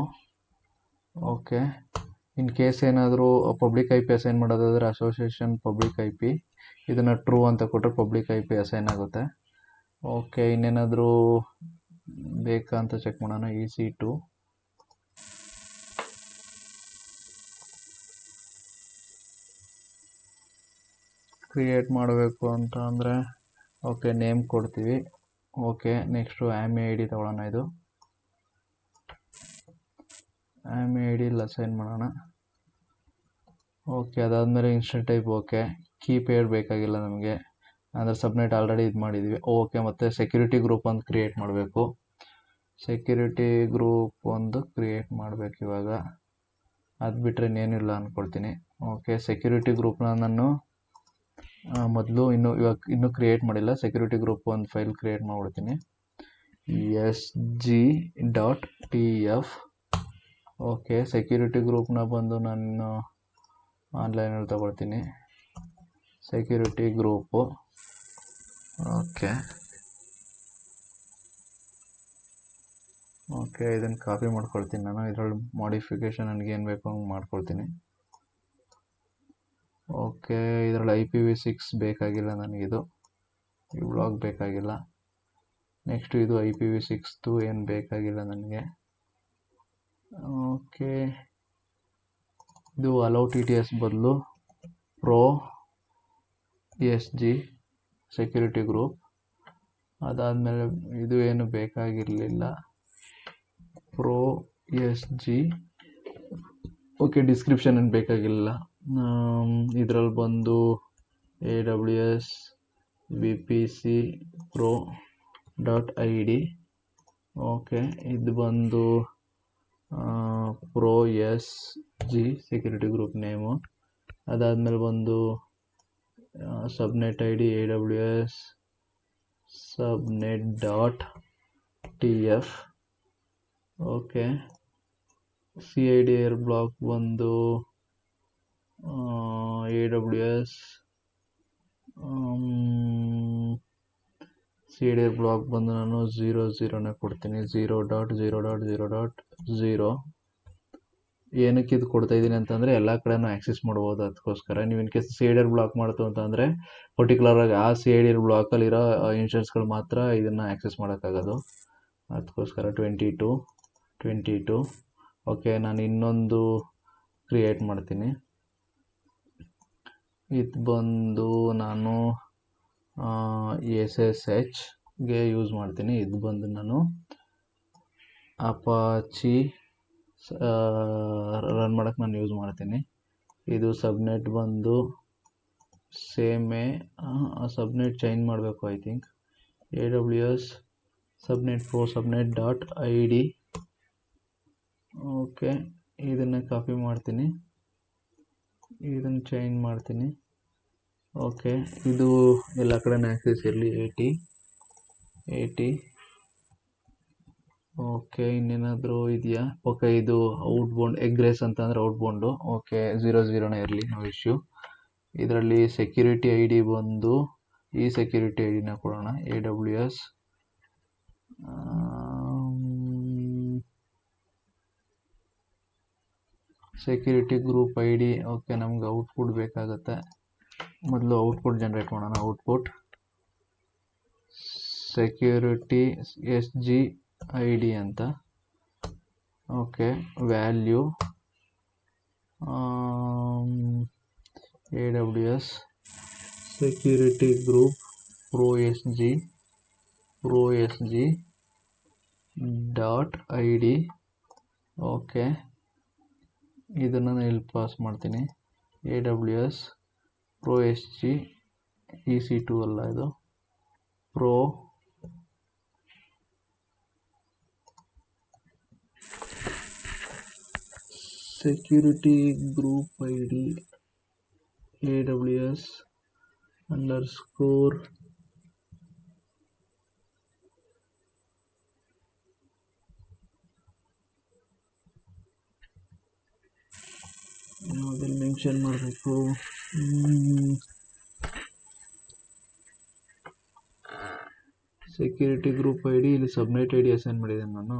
Okay in case ಏನಾದರೂ ಪಬ್ಲಿಕ್ IP ಅಸೈನ್ ಮಾಡೋದಾದರೆ ಅಸೋಸಿಯೇಷನ್ ಪಬ್ಲಿಕ್ IP. ಇದನ್ನು ಟ್ರೂ ಅಂತ ಕೊಟ್ಟರೆ ಪಬ್ಲಿಕ್ IP ಅಸೈನ್ ಆಗುತ್ತೆ. ಓಕೆ ಇನ್ನೇನಾದರೂ ಬೇಕಾ ಅಂತ ಚೆಕ್ ಮಾಡೋಣ. EC2 ಕ್ರಿಯೇಟ್ ಮಾಡಬೇಕು ಅಂತ ಅಂದರೆ ಓಕೆ ನೇಮ್ ಕೊಡ್ತೀವಿ. ಓಕೆ ನೆಕ್ಸ್ಟು AMI ID ತಗೊಳ್ಳೋಣ. ಇದು AMI ID ಅಸೈನ್ ಮಾಡೋಣ. ಓಕೆ ಅದಾದಮೇಲೆ ಇನ್ಸ್ಟೆಂಟ್ ಟೈಪ್. ಓಕೆ ಕೀಪ್ಯಾಡ್ ಬೇಕಾಗಿಲ್ಲ ನಮಗೆ ಅಂದರೆ ಸಬ್ನೆಟ್ ಆಲ್ರೆಡಿ ಇದು ಮಾಡಿದ್ವಿ. ಓಕೆ ಮತ್ತು ಸೆಕ್ಯೂರಿಟಿ ಗ್ರೂಪ್ ಒಂದು ಕ್ರಿಯೇಟ್ ಮಾಡಬೇಕು. ಸೆಕ್ಯೂರಿಟಿ ಗ್ರೂಪ್ ಒಂದು ಕ್ರಿಯೇಟ್ ಮಾಡಬೇಕು ಇವಾಗ. ಅದು ಬಿಟ್ಟರೆ ಇನ್ನೇನಿಲ್ಲ ಅಂದ್ಕೊಳ್ತೀನಿ. ಓಕೆ ಸೆಕ್ಯೂರಿಟಿ ಗ್ರೂಪ್ನ ನಾನು ಮೊದಲು ಇನ್ನೂ ಕ್ರಿಯೇಟ್ ಮಾಡಿಲ್ಲ. ಸೆಕ್ಯೂರಿಟಿ ಗ್ರೂಪ್ ಒಂದು ಫೈಲ್ ಕ್ರಿಯೇಟ್ ಮಾಡಿಬಿಡ್ತೀನಿ. sg.tf. ಓಕೆ ಸೆಕ್ಯೂರಿಟಿ ಗ್ರೂಪ್ನ ಬಂದು ನಾನು ಆನ್ಲೈನಲ್ಲಿ ತಗೊಳ್ತೀನಿ. Security group. ಓಕೆ ಓಕೆ ಇದನ್ನು ಕಾಪಿ ಮಾಡ್ಕೊಳ್ತೀನಿ ನಾನು. ಇದರಲ್ಲಿ ಮಾಡಿಫಿಕೇಷನ್ ನನಗೇನು ಬೇಕು ಹಂಗೆ ಮಾಡ್ಕೊಳ್ತೀನಿ. ಓಕೆ ಇದರಲ್ಲಿ IPv6 ಬೇಕಾಗಿಲ್ಲ ನನಗಿದು. ಈ ಬ್ಲಾಗ್ ಬೇಕಾಗಿಲ್ಲ. ನೆಕ್ಸ್ಟು ಇದು IPv6 ಏನು ಬೇಕಾಗಿಲ್ಲ ನನಗೆ. ಓಕೆ ಇದು ಅಲೌ TTS ಬದಲು pro-SG ಸೆಕ್ಯೂರಿಟಿ ಗ್ರೂಪ್. ಅದಾದಮೇಲೆ ಇದು ಏನು ಬೇಕಾಗಿರಲಿಲ್ಲ pro-SG. ಓಕೆ ಡಿಸ್ಕ್ರಿಪ್ಷನ್ ಏನು ಬೇಕಾಗಿಲ್ಲ. ಇದರಲ್ಲಿ ಬಂದು AWS VPC Pro .id. Okay, ಇದು ಬಂದು Pro SG security group name. ಅದಾದಮೇಲೆ ಬಂದು subnet I D AWS subnet.tf. Okay, CIDR block ಬಂದು AWS CIDR ಬ್ಲಾಕ್ ಬಂದು ನಾನು 00ನೇ ಕೊಡ್ತೀನಿ. 0.0.0.0. ಏನಕ್ಕೆ ಇದು ಕೊಡ್ತಾ ಇದ್ದೀನಿ ಅಂತಂದರೆ ಎಲ್ಲ ಕಡೆನೂ ಆ್ಯಕ್ಸೆಸ್ ಮಾಡ್ಬೋದು. ಅದಕ್ಕೋಸ್ಕರ ನೀವು ಇನ್ ಕೇಸ್ CIDR ಬ್ಲಾಕ್ ಮಾಡ್ತು ಅಂತಂದರೆ ಪರ್ಟಿಕ್ಯುಲರ್ ಆಗಿ ಆ CIDR ಬ್ಲಾಕಲ್ಲಿರೋ ಇನ್ಸ್ಟೆನ್ಸ್ಗಳು ಮಾತ್ರ ಇದನ್ನು ಆ್ಯಕ್ಸೆಸ್ ಮಾಡೋಕ್ಕಾಗೋದು. ಅದಕ್ಕೋಸ್ಕರ 22. ಓಕೆ, ನಾನು ಇನ್ನೊಂದು ಕ್ರಿಯೇಟ್ ಮಾಡ್ತೀನಿ. ಇದು ಬಂದು ನಾನು SSHಗೆ ಯೂಸ್ ಮಾಡ್ತೀನಿ. ಇದು ಬಂದು ನಾನು ಅಪಾಚಿ ರನ್ ಮಾಡೋಕ್ಕೆ ನಾನು ಯೂಸ್ ಮಾಡ್ತೀನಿ. ಇದು ಸಬ್ನೆಟ್ ಬಂದು ಸೇಮೇ, ಸಬ್ನೆಟ್ ಚೇಂಜ್ ಮಾಡಬೇಕು I think. AWS ಸಬ್ನೆಟ್ Pro subnet.id. Okay, ಇದನ್ನು ಕಾಪಿ ಮಾಡ್ತೀನಿ, ಇದನ್ನು ಚೇಂಜ್ ಮಾಡ್ತೀನಿ. ಓಕೆ, ಇದು ಎಲ್ಲ ಕಡೆ ಆ್ಯಕ್ಸೆಸ್ ಇರಲಿ. 80. ಓಕೆ, ಇನ್ನೇನಾದರೂ ಇದೆಯಾ? ಓಕೆ, ಇದು ಔಟ್ಬೌಂಡ್ ಎಗ್ರೆಸ್ ಅಂತಂದರೆ ಔಟ್ಬೌಂಡು. ಓಕೆ, 00ನೇ ಇರಲಿ, ನೋ ಇಶ್ಯೂ. ಇದರಲ್ಲಿ ಸೆಕ್ಯೂರಿಟಿ ಐ ಡಿ ಬಂದು ಈ ಸೆಕ್ಯೂರಿಟಿ ಐ ಡಿನ ಕೊಡೋಣ. AWS security group I D. Okay, ನಮ್ಗೆ ಔಟ್ಪುಟ್ ಬೇಕಾಗುತ್ತೆ. ಮೊದಲು ಔಟ್ಪುಟ್ ಜನ್ರೇಟ್ ಮಾಡೋಣ. ಔಟ್ಪುಟ್ ಸೆಕ್ಯೂರಿಟಿ SG ID ಅಂತ. Okay, value AWS security group Pro SG .id. Okay, ಇದನ್ನು ನಾನು ಇಲ್ಲಿ ಪಾಸ್ ಮಾಡ್ತೀನಿ. AWS Pro SG EC2 ಅಲ್ಲ, ಇದು Pro security group ID AWS _ ಯಾವುದಲ್ಲಿ ಮೆನ್ಷನ್ ಮಾಡಬೇಕು? ಸೆಕ್ಯೂರಿಟಿ ಗ್ರೂಪ್ ಐ ಡಿ ಇಲ್ಲಿ ಸಬ್ನೆಟ್ ಐ ಡಿ ಅಸೈನ್ ಮಾಡಿದ್ದೇನೆ ನಾನು.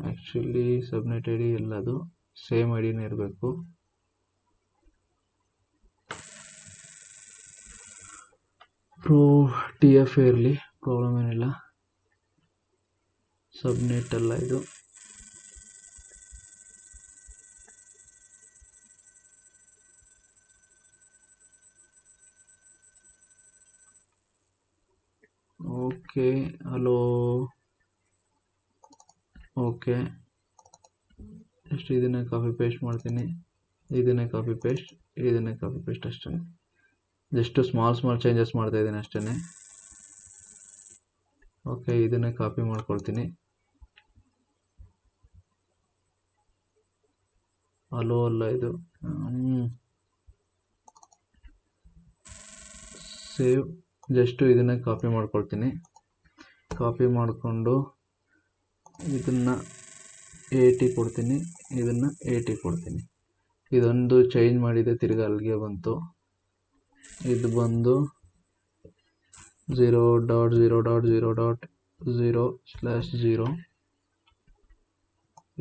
ಆ್ಯಕ್ಚುಲಿ ಸಬ್ನೆಟ್ ಐ ಡಿ ಎಲ್ಲದು ಸೇಮ್ ಐ ಡಿನೇ ಇರಬೇಕು. Pro TF ಇರಲಿ, ಪ್ರಾಬ್ಲಮ್ ಏನಿಲ್ಲ. ಸಬ್ನೆಟ್ ಅಲ್ಲ ಇದು. Okay, hello. ಓಕೆ, ಅಷ್ಟು ಇದನ್ನೇ ಕಾಪಿ ಪೇಸ್ಟ್ ಮಾಡ್ತೀನಿ. ಇದನ್ನೇ ಕಾಪಿ ಪೇಸ್ಟ್ ಅಷ್ಟೇ. ಜಸ್ಟ್ ಸ್ಮಾಲ್ ಚೇಂಜಸ್ ಮಾಡ್ತಾ ಇದ್ದೀನಿ ಅಷ್ಟೇ. ಓಕೆ, ಇದನ್ನೇ ಕಾಪಿ ಮಾಡ್ಕೊಳ್ತೀನಿ. ಹಲೋ ಅಲ್ಲ ಇದು. ಸೇವ್. ಜಸ್ಟ್ ಇದನ್ನು ಕಾಪಿ ಮಾಡ್ಕೊಳ್ತೀನಿ. ಕಾಪಿ ಮಾಡಿಕೊಂಡು ಇದನ್ನು 80 ಕೊಡ್ತೀನಿ, ಇದನ್ನು 80 ಕೊಡ್ತೀನಿ. ಇದೊಂದು ಚೇಂಜ್ ಮಾಡಿದೆ, ತಿರ್ಗಿ ಅಲ್ಲಿಗೆ ಬಂತು. ಇದು ಬಂದು 0.0.0.0/0.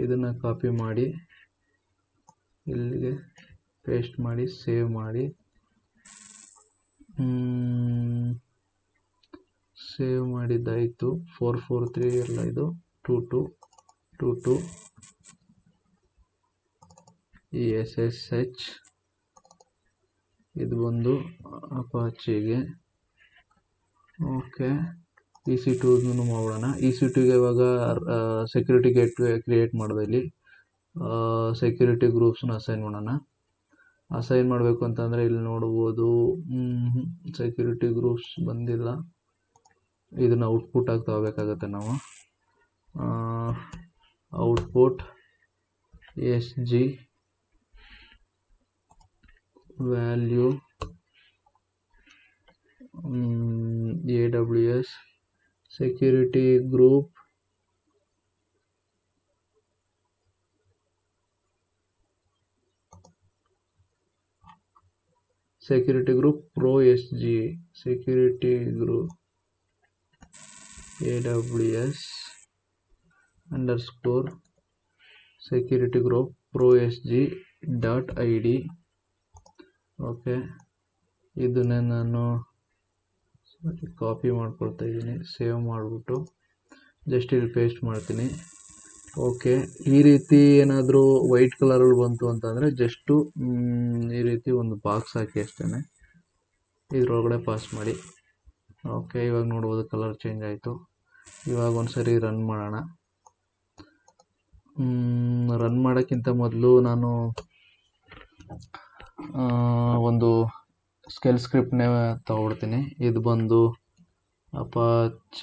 ಇದನ್ನು ಕಾಪಿ ಮಾಡಿ ಇಲ್ಲಿಗೆ ಪೇಸ್ಟ್ ಮಾಡಿ ಸೇವ್ ಮಾಡಿ. ಸೇವ್ ಮಾಡಿದ್ದಾಯಿತು. 443 ಎಲ್ಲ ಇದು 22 SSH. ಇದು ಬಂದು ಅಪಾಚಿಗೆ. ಓಕೆ, EC2 ಮಾಡೋಣ. EC2ಗೆ ಇವಾಗ ಸೆಕ್ಯೂರಿಟಿ ಗೇಟ್ವೇ ಕ್ರಿಯೇಟ್ ಮಾಡೋದು. ಇಲ್ಲಿ ಸೆಕ್ಯೂರಿಟಿ ಗ್ರೂಪ್ಸ್ನ ಅಸೈನ್ ಮಾಡೋಣ. ಅಸೈನ್ ಮಾಡಬೇಕು ಅಂತಂದರೆ ಇಲ್ಲಿ ನೋಡ್ಬೋದು ಸೆಕ್ಯೂರಿಟಿ ಗ್ರೂಪ್ಸ್ ಬಂದಿಲ್ಲ, ಇದನ್ನು ಔಟ್ಪುಟ್ ಆಗಿ ತಗೋಬೇಕಾಗತ್ತೆ ನಾವು. Output S G value AWS security group Pro SG security group AWS _ security group Pro SG .id. Okay, ಇದನ್ನೇ ನಾನು ಕಾಪಿ ಮಾಡ್ಕೊಳ್ತಾ ಇದ್ದೀನಿ, ಸೇವ್ ಮಾಡಿಬಿಟ್ಟು ಜಸ್ಟ್ ಇಲ್ಲಿ ಪೇಸ್ಟ್ ಮಾಡ್ತೀನಿ. ಓಕೆ, ಈ ರೀತಿ ಏನಾದರೂ ವೈಟ್ ಕಲರಲ್ಲಿ ಬಂತು ಅಂತಂದರೆ ಜಸ್ಟು ಈ ರೀತಿ ಒಂದು ಬಾಕ್ಸ್ ಹಾಕಿ ಅಷ್ಟೇ, ಇದರೊಳಗಡೆ ಪಾಸ್ ಮಾಡಿ. ಓಕೆ, ಇವಾಗ ನೋಡ್ಬೋದು ಕಲರ್ ಚೇಂಜ್ ಆಯಿತು. ಇವಾಗ ಒಂದು ಸರಿ ರನ್ ಮಾಡೋಣ. ರನ್ ಮಾಡೋಕ್ಕಿಂತ ಮೊದಲು ನಾನು ಒಂದು ಸ್ಕೆಲ್ ಸ್ಕ್ರಿಪ್ಟ್ನೇ ತಗೊಳ್ತೀನಿ. ಇದು ಬಂದು apache.sh.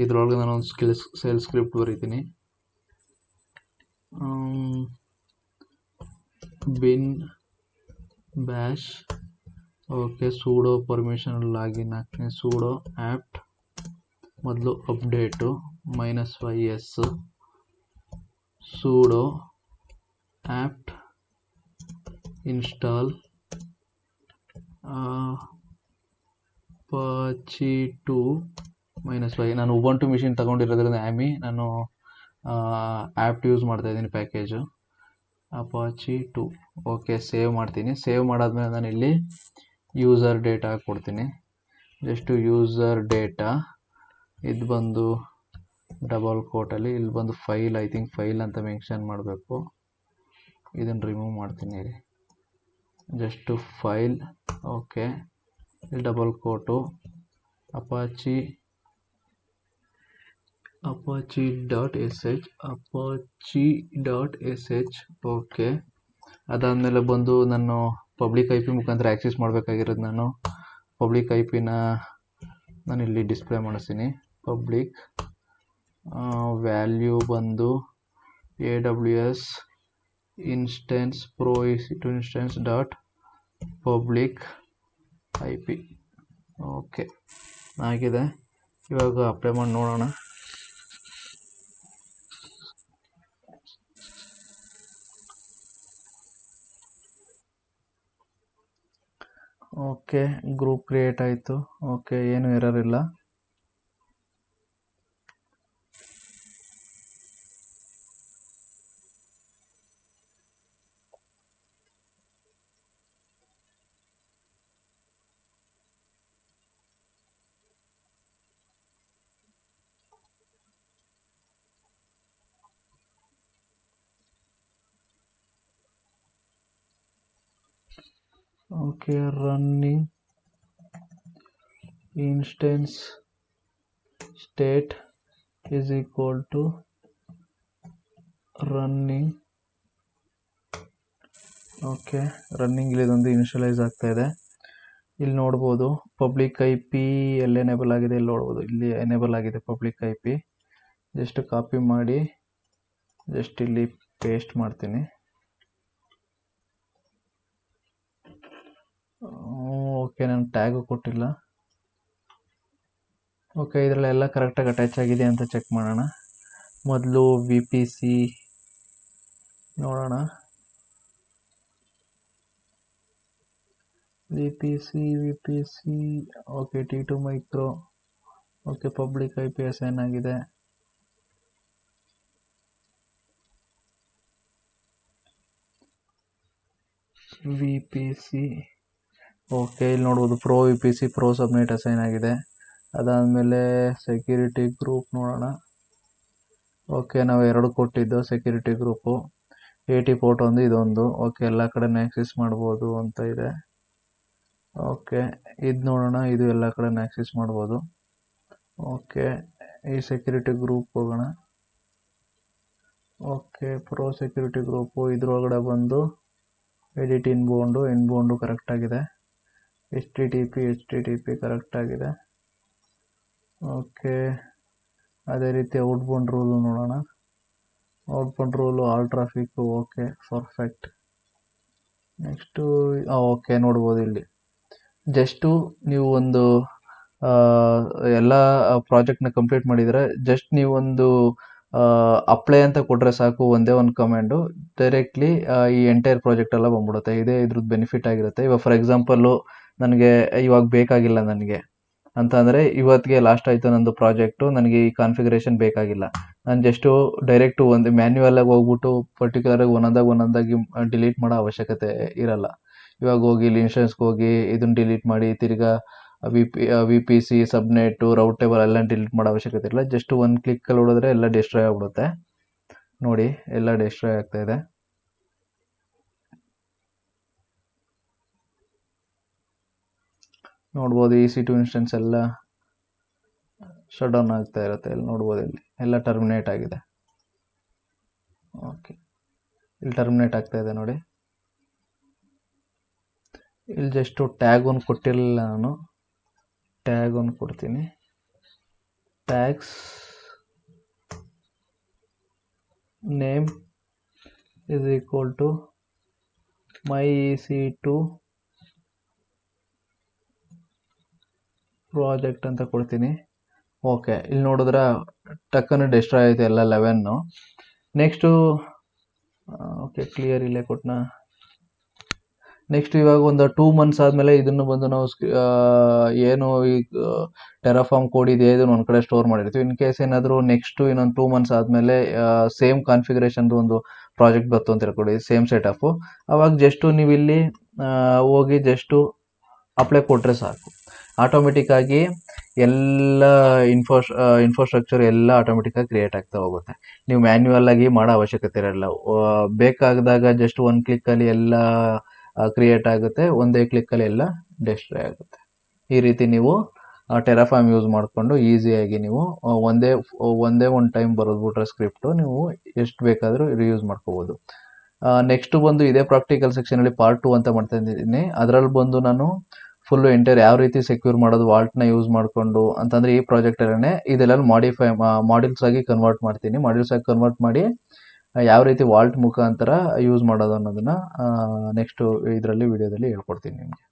ಇದರೊಳಗೆ ನಾನು ಒಂದು ಶೆಲ್ ಸ್ಕ್ರಿಪ್ಟ್ ಬರೀತೀನಿ. Bin bash. Okay, sudo permission login ಹಾಕ್ತೀನಿ. ಸೂಡೋ ಆ್ಯಪ್ಟ್ ಮೊದಲು update -5s sudo apt install Apache 2 -5. ನಾನು ಉಬುಂಟು ಮಿಷಿನ್ ತಗೊಂಡಿರೋದ್ರಿಂದ ನಾನು ಆ್ಯಪ್ಟ್ ಯೂಸ್ ಮಾಡ್ತಾ ಇದ್ದೀನಿ, ಪ್ಯಾಕೇಜು Apache 2. ಓಕೆ, ಸೇವ್ ಮಾಡ್ತೀನಿ. ಸೇವ್ ಮಾಡಾದ್ಮೇಲೆ ನಾನು ಇಲ್ಲಿ ಯೂಸರ್ ಡೇಟಾ ಕೊಡ್ತೀನಿ. ಜಸ್ಟು ಯೂಸರ್ ಡೇಟಾ ಇದು ಬಂದು ಡಬಲ್ ಕೋಟಲ್ಲಿ, ಇಲ್ಲಿ ಬಂದು ಫೈಲ್, ಐ ಥಿಂಕ್ ಫೈಲ್ ಅಂತ ಮೆನ್ಷನ್ ಮಾಡಬೇಕು. ಇದನ್ನು ರಿಮೂವ್ ಮಾಡ್ತೀನಿ. Just file. ಓಕೆ, ಇಲ್ಲಿ ಡಬಲ್ ಕೋಟು apache.sh. ಓಕೆ, ಅದಾದಮೇಲೆ ಬಂದು ನಾನು ಪಬ್ಲಿಕ್ IP ಮುಖಾಂತರ ಆ್ಯಕ್ಸೆಸ್ ಮಾಡಬೇಕಾಗಿರೋದು. ನಾನು ಪಬ್ಲಿಕ್ IPನ ನಾನಿಲ್ಲಿ ಡಿಸ್ಪ್ಲೇ ಮಾಡಿಸ್ತೀನಿ. ಪಬ್ಲಿಕ್ ವ್ಯಾಲ್ಯೂ ಬಂದು AWS instance Pro EC2 instance .public IP. Okay, ಆಗಿದೆ. ಇವಾಗ ಅಪ್ಲೈ ಮಾಡಿ ನೋಡೋಣ. ಓಕೆ, ಗ್ರೂಪ್ ಕ್ರಿಯೇಟ್ ಆಯಿತು. ಓಕೆ, ಏನು ಎರರ್ ಇಲ್ಲ. Okay, running instance state is equal to running. Okay, running ಇಲ್ಲಿದೊಂದು ಇನಿಷಿಯಲೈಸ್ ಆಗ್ತಾ ಇದೆ. ಇಲ್ಲಿ ನೋಡ್ಬೋದು ಪಬ್ಲಿಕ್ IP ಎಲ್ಲಿ ಎನೇಬಲ್ ಆಗಿದೆ, ಇಲ್ಲಿ ನೋಡ್ಬೋದು, ಇಲ್ಲಿ ಎನೇಬಲ್ ಆಗಿದೆ ಪಬ್ಲಿಕ್ IP. ಜಸ್ಟ್ ಕಾಪಿ ಮಾಡಿ ಜಸ್ಟ್ ಇಲ್ಲಿ ಪೇಸ್ಟ್ ಮಾಡ್ತೀನಿ. ಓಕೆ, ನಾನು ಟ್ಯಾಗು ಕೊಟ್ಟಿಲ್ಲ. ಓಕೆ, ಇದರಲ್ಲೆಲ್ಲ ಕರೆಕ್ಟಾಗಿ ಅಟ್ಯಾಚ್ ಆಗಿದೆ ಅಂತ ಚೆಕ್ ಮಾಡೋಣ. ಮೊದಲು VPC ನೋಡೋಣ. VPC okay, T2 micro. Okay, public IP assign ಆಗಿದೆ. VPC. ಓಕೆ, ಇಲ್ಲಿ ನೋಡ್ಬೋದು Pro VPC Pro ಸಬ್ನೆಟ್ ಅಸೈನ್ ಆಗಿದೆ. ಅದಾದಮೇಲೆ ಸೆಕ್ಯೂರಿಟಿ ಗ್ರೂಪ್ ನೋಡೋಣ. ಓಕೆ, ನಾವು 2 ಕೊಟ್ಟಿದ್ದು ಸೆಕ್ಯೂರಿಟಿ ಗ್ರೂಪು. 80 ಪೋರ್ಟ್ ಒಂದು, ಇದೊಂದು. ಓಕೆ, ಎಲ್ಲ ಕಡೆನೂ ಆ್ಯಕ್ಸೆಸ್ ಮಾಡ್ಬೋದು ಅಂತ ಇದೆ. ಓಕೆ, ಇದು ನೋಡೋಣ. ಇದು ಎಲ್ಲ ಕಡೆನೂ ಆ್ಯಕ್ಸೆಸ್ ಮಾಡ್ಬೋದು. ಓಕೆ, ಈ ಸೆಕ್ಯೂರಿಟಿ ಗ್ರೂಪ್ ಹೋಗೋಣ. ಓಕೆ, ಪ್ರೋ ಸೆಕ್ಯೂರಿಟಿ ಗ್ರೂಪು ಇದ್ರೊಳಗಡೆ ಬಂದು ಎಡಿಟ್ ಇನ್ಬೌಂಡು ಕರೆಕ್ಟಾಗಿದೆ. ಎಚ್ ಟಿ ಟಿ ಪಿ ಕರೆಕ್ಟಾಗಿದೆ. ಓಕೆ, ಅದೇ ರೀತಿ ಔಟ್ಬೌಂಡ್ ರೂಲು ನೋಡೋಣ. Outbound rule all traffic okay, perfect. Next okay, ನೋಡ್ಬೋದು ಇಲ್ಲಿ ಜಸ್ಟು ನೀವು ಒಂದು ಎಲ್ಲ ಪ್ರಾಜೆಕ್ಟ್ನ ಕಂಪ್ಲೀಟ್ ಮಾಡಿದರೆ ಜಸ್ಟ್ ನೀವೊಂದು ಅಪ್ಲೈ ಅಂತ ಕೊಟ್ಟರೆ ಸಾಕು, ಒಂದೇ ಒಂದು ಕಮೆಂಡು ಡೈರೆಕ್ಟ್ಲಿ ಈ ಎಂಟೈರ್ ಪ್ರಾಜೆಕ್ಟ್ ಎಲ್ಲ ಬಂದ್ಬಿಡುತ್ತೆ. ಇದೇ ಇದ್ರದ್ದು ಬೆನಿಫಿಟ್ ಆಗಿರುತ್ತೆ. ಇವಾಗ ಫಾರ್ ಎಕ್ಸಾಂಪಲ್ಲು ನನಗೆ ಇವಾಗ ಬೇಕಾಗಿಲ್ಲ ನನಗೆ ಅಂತಂದರೆ, ಇವತ್ತಿಗೆ ಲಾಸ್ಟ್ ಆಯಿತು ನಂದು ಪ್ರಾಜೆಕ್ಟು, ನನಗೆ ಈ ಕಾನ್ಫಿಗರೇಷನ್ ಬೇಕಾಗಿಲ್ಲ, ನಾನು ಜಸ್ಟು ಡೈರೆಕ್ಟು ಒಂದು ಮ್ಯಾನ್ಯುವಲಾಗಿ ಹೋಗ್ಬಿಟ್ಟು ಪರ್ಟಿಕ್ಯುಲರಾಗಿ ಒಂದೊಂದಾಗಿ ಡಿಲೀಟ್ ಮಾಡೋ ಅವಶ್ಯಕತೆ ಇರಲ್ಲ. ಇವಾಗ ಹೋಗಿ ಇಲ್ಲಿ ಇನ್ಶೂರೆನ್ಸ್ಗೆ ಹೋಗಿ ಇದನ್ನು ಡಿಲೀಟ್ ಮಾಡಿ ತಿರ್ಗಾ V P C subnet route table ಎಲ್ಲ ಡಿಲೀಟ್ ಮಾಡೋ ಅವಶ್ಯಕತೆ ಇಲ್ಲ. ಜಸ್ಟ್ ಒಂದು ಕ್ಲಿಕ್ಕಲ್ಲಿ ಹೊಡೆದ್ರೆ ಎಲ್ಲ ಡಿಸ್ಟ್ರಾಯ್ ಆಗ್ಬಿಡುತ್ತೆ. ನೋಡಿ, ಎಲ್ಲ ಡಿಸ್ಟ್ರಾಯ್ ಆಗ್ತಾ ಇದೆ. ನೋಡ್ಬೋದು EC2 ಇನ್ಸ್ಟೆನ್ಸ್ ಎಲ್ಲ ಶಟ್ ಡೌನ್ ಆಗ್ತಾ ಇರುತ್ತೆ. ಇಲ್ಲಿ ನೋಡ್ಬೋದು, ಇಲ್ಲಿ ಎಲ್ಲ ಟರ್ಮಿನೇಟ್ ಆಗಿದೆ. ಓಕೆ, ಇಲ್ಲಿ ಟರ್ಮಿನೇಟ್ ಆಗ್ತಾ ಇದೆ ನೋಡಿ. ಇಲ್ಲಿ ಜಸ್ಟು ಟ್ಯಾಗ್ ಒಂದು ಕೊಟ್ಟಿರಲಿಲ್ಲ, ನಾನು ಟ್ಯಾಗ್ ಒಂದು ಕೊಡ್ತೀನಿ. Tags name is equal to my EC2 project ಅಂತ ಕೊಡ್ತೀನಿ. ಓಕೆ, ಇಲ್ಲಿ ನೋಡಿದ್ರೆ ಟಕ್ಕನ್ನು ಡಿಸ್ಟ್ರಾಯ್ ಆಯಿತು ಎಲ್ಲ 11. ನೆಕ್ಸ್ಟು ಓಕೆ, ಕ್ಲಿಯರ್ ಇಲ್ಲೇ ಕೊಟ್ಟನ. ನೆಕ್ಸ್ಟ್ ಇವಾಗ ಒಂದು 2 months ಆದಮೇಲೆ ಇದನ್ನು ಬಂದು ನಾವು ಏನು ಈ ಟೆರಾಫಾರ್ಮ್ ಕೋಡ್ ಇದೆ ಇದನ್ನು ಒಂದು ಕಡೆ ಸ್ಟೋರ್ ಮಾಡಿರ್ತೀವಿ. ಇನ್ ಕೇಸ್ ಏನಾದರೂ ನೆಕ್ಸ್ಟು ಇನ್ನೊಂದು 2 months ಆದಮೇಲೆ ಸೇಮ್ ಕಾನ್ಫಿಗರೇಷನ್ದು ಒಂದು ಪ್ರಾಜೆಕ್ಟ್ ಬಂತು ಅಂತ ಹೇಳ್ಕೊಡಿ, ಸೇಮ್ ಸೆಟಪ್ಪು. ಅವಾಗ ಜಸ್ಟು ನೀವು ಇಲ್ಲಿ ಹೋಗಿ ಜಸ್ಟು ಅಪ್ಲೈ ಕೊಟ್ಟರೆ ಸಾಕು, ಆಟೋಮೆಟಿಕ್ಕಾಗಿ ಎಲ್ಲ ಇನ್ಫ್ರಾಸ್ಟ್ರಕ್ಚರ್ ಎಲ್ಲ ಆಟೋಮೆಟಿಕ್ಕಾಗಿ ಕ್ರಿಯೇಟ್ ಆಗ್ತಾ ಹೋಗುತ್ತೆ. ನೀವು ಮ್ಯಾನ್ಯುವಲ್ ಆಗಿ ಮಾಡೋ ಅವಶ್ಯಕತೆ ಇರಲ್ಲ. ಬೇಕಾದಾಗ ಜಸ್ಟ್ ಒಂದು ಕ್ಲಿಕ್ಕಲ್ಲಿ ಎಲ್ಲ ಕ್ರಿಯೇಟ್ ಆಗುತ್ತೆ, ಒಂದೇ ಕ್ಲಿಕ್ಕಲ್ಲಿ ಎಲ್ಲ ಡಿಸ್ಟ್ರಾಯ್ ಆಗುತ್ತೆ. ಈ ರೀತಿ ನೀವು ಟೆರಾಫಾರ್ಮ್ ಯೂಸ್ ಮಾಡಿಕೊಂಡು ಈಸಿಯಾಗಿ ನೀವು ಒಂದೇ ಒಂದು ಟೈಮ್ ಬರೆದ್ಬಿಟ್ರೆ ಸ್ಕ್ರಿಪ್ಟು ನೀವು ಎಷ್ಟು ಬೇಕಾದರೂ ರಿಯೂಸ್ ಮಾಡ್ಕೋಬೋದು. ನೆಕ್ಸ್ಟು ಬಂದು ಇದೇ ಪ್ರಾಕ್ಟಿಕಲ್ ಸೆಕ್ಷನಲ್ಲಿ ಪಾರ್ಟ್ 2 ಅಂತ ಮಾಡ್ತಾ ಇದ್ದೀನಿ. ಅದರಲ್ಲಿ ಬಂದು ನಾನು ಫುಲ್ಲು ಎಂಟೈರ್ ಯಾವ ರೀತಿ ಸೆಕ್ಯೂರ್ ಮಾಡೋದು ವಾಲ್ಟ್ನ ಯೂಸ್ ಮಾಡಿಕೊಂಡು ಅಂತಂದರೆ ಈ ಪ್ರಾಜೆಕ್ಟಲ್ಲೇ ಇದೆಲ್ಲ ಮಾಡ್ಯೂಲ್ಸ್ ಆಗಿ ಕನ್ವರ್ಟ್ ಮಾಡ್ತೀನಿ. ಮಾಡ್ಯೂಲ್ಸ್ ಆಗಿ ಕನ್ವರ್ಟ್ ಮಾಡಿ ಯಾವ ರೀತಿ ವಾಲ್ಟ್ ಮುಖಾಂತರ ಯೂಸ್ ಮಾಡೋದು ಅನ್ನೋದನ್ನು ನೆಕ್ಸ್ಟು ಇದರಲ್ಲಿ ವಿಡಿಯೋದಲ್ಲಿ ಹೇಳ್ಕೊಡ್ತೀನಿ ನಿಮಗೆ.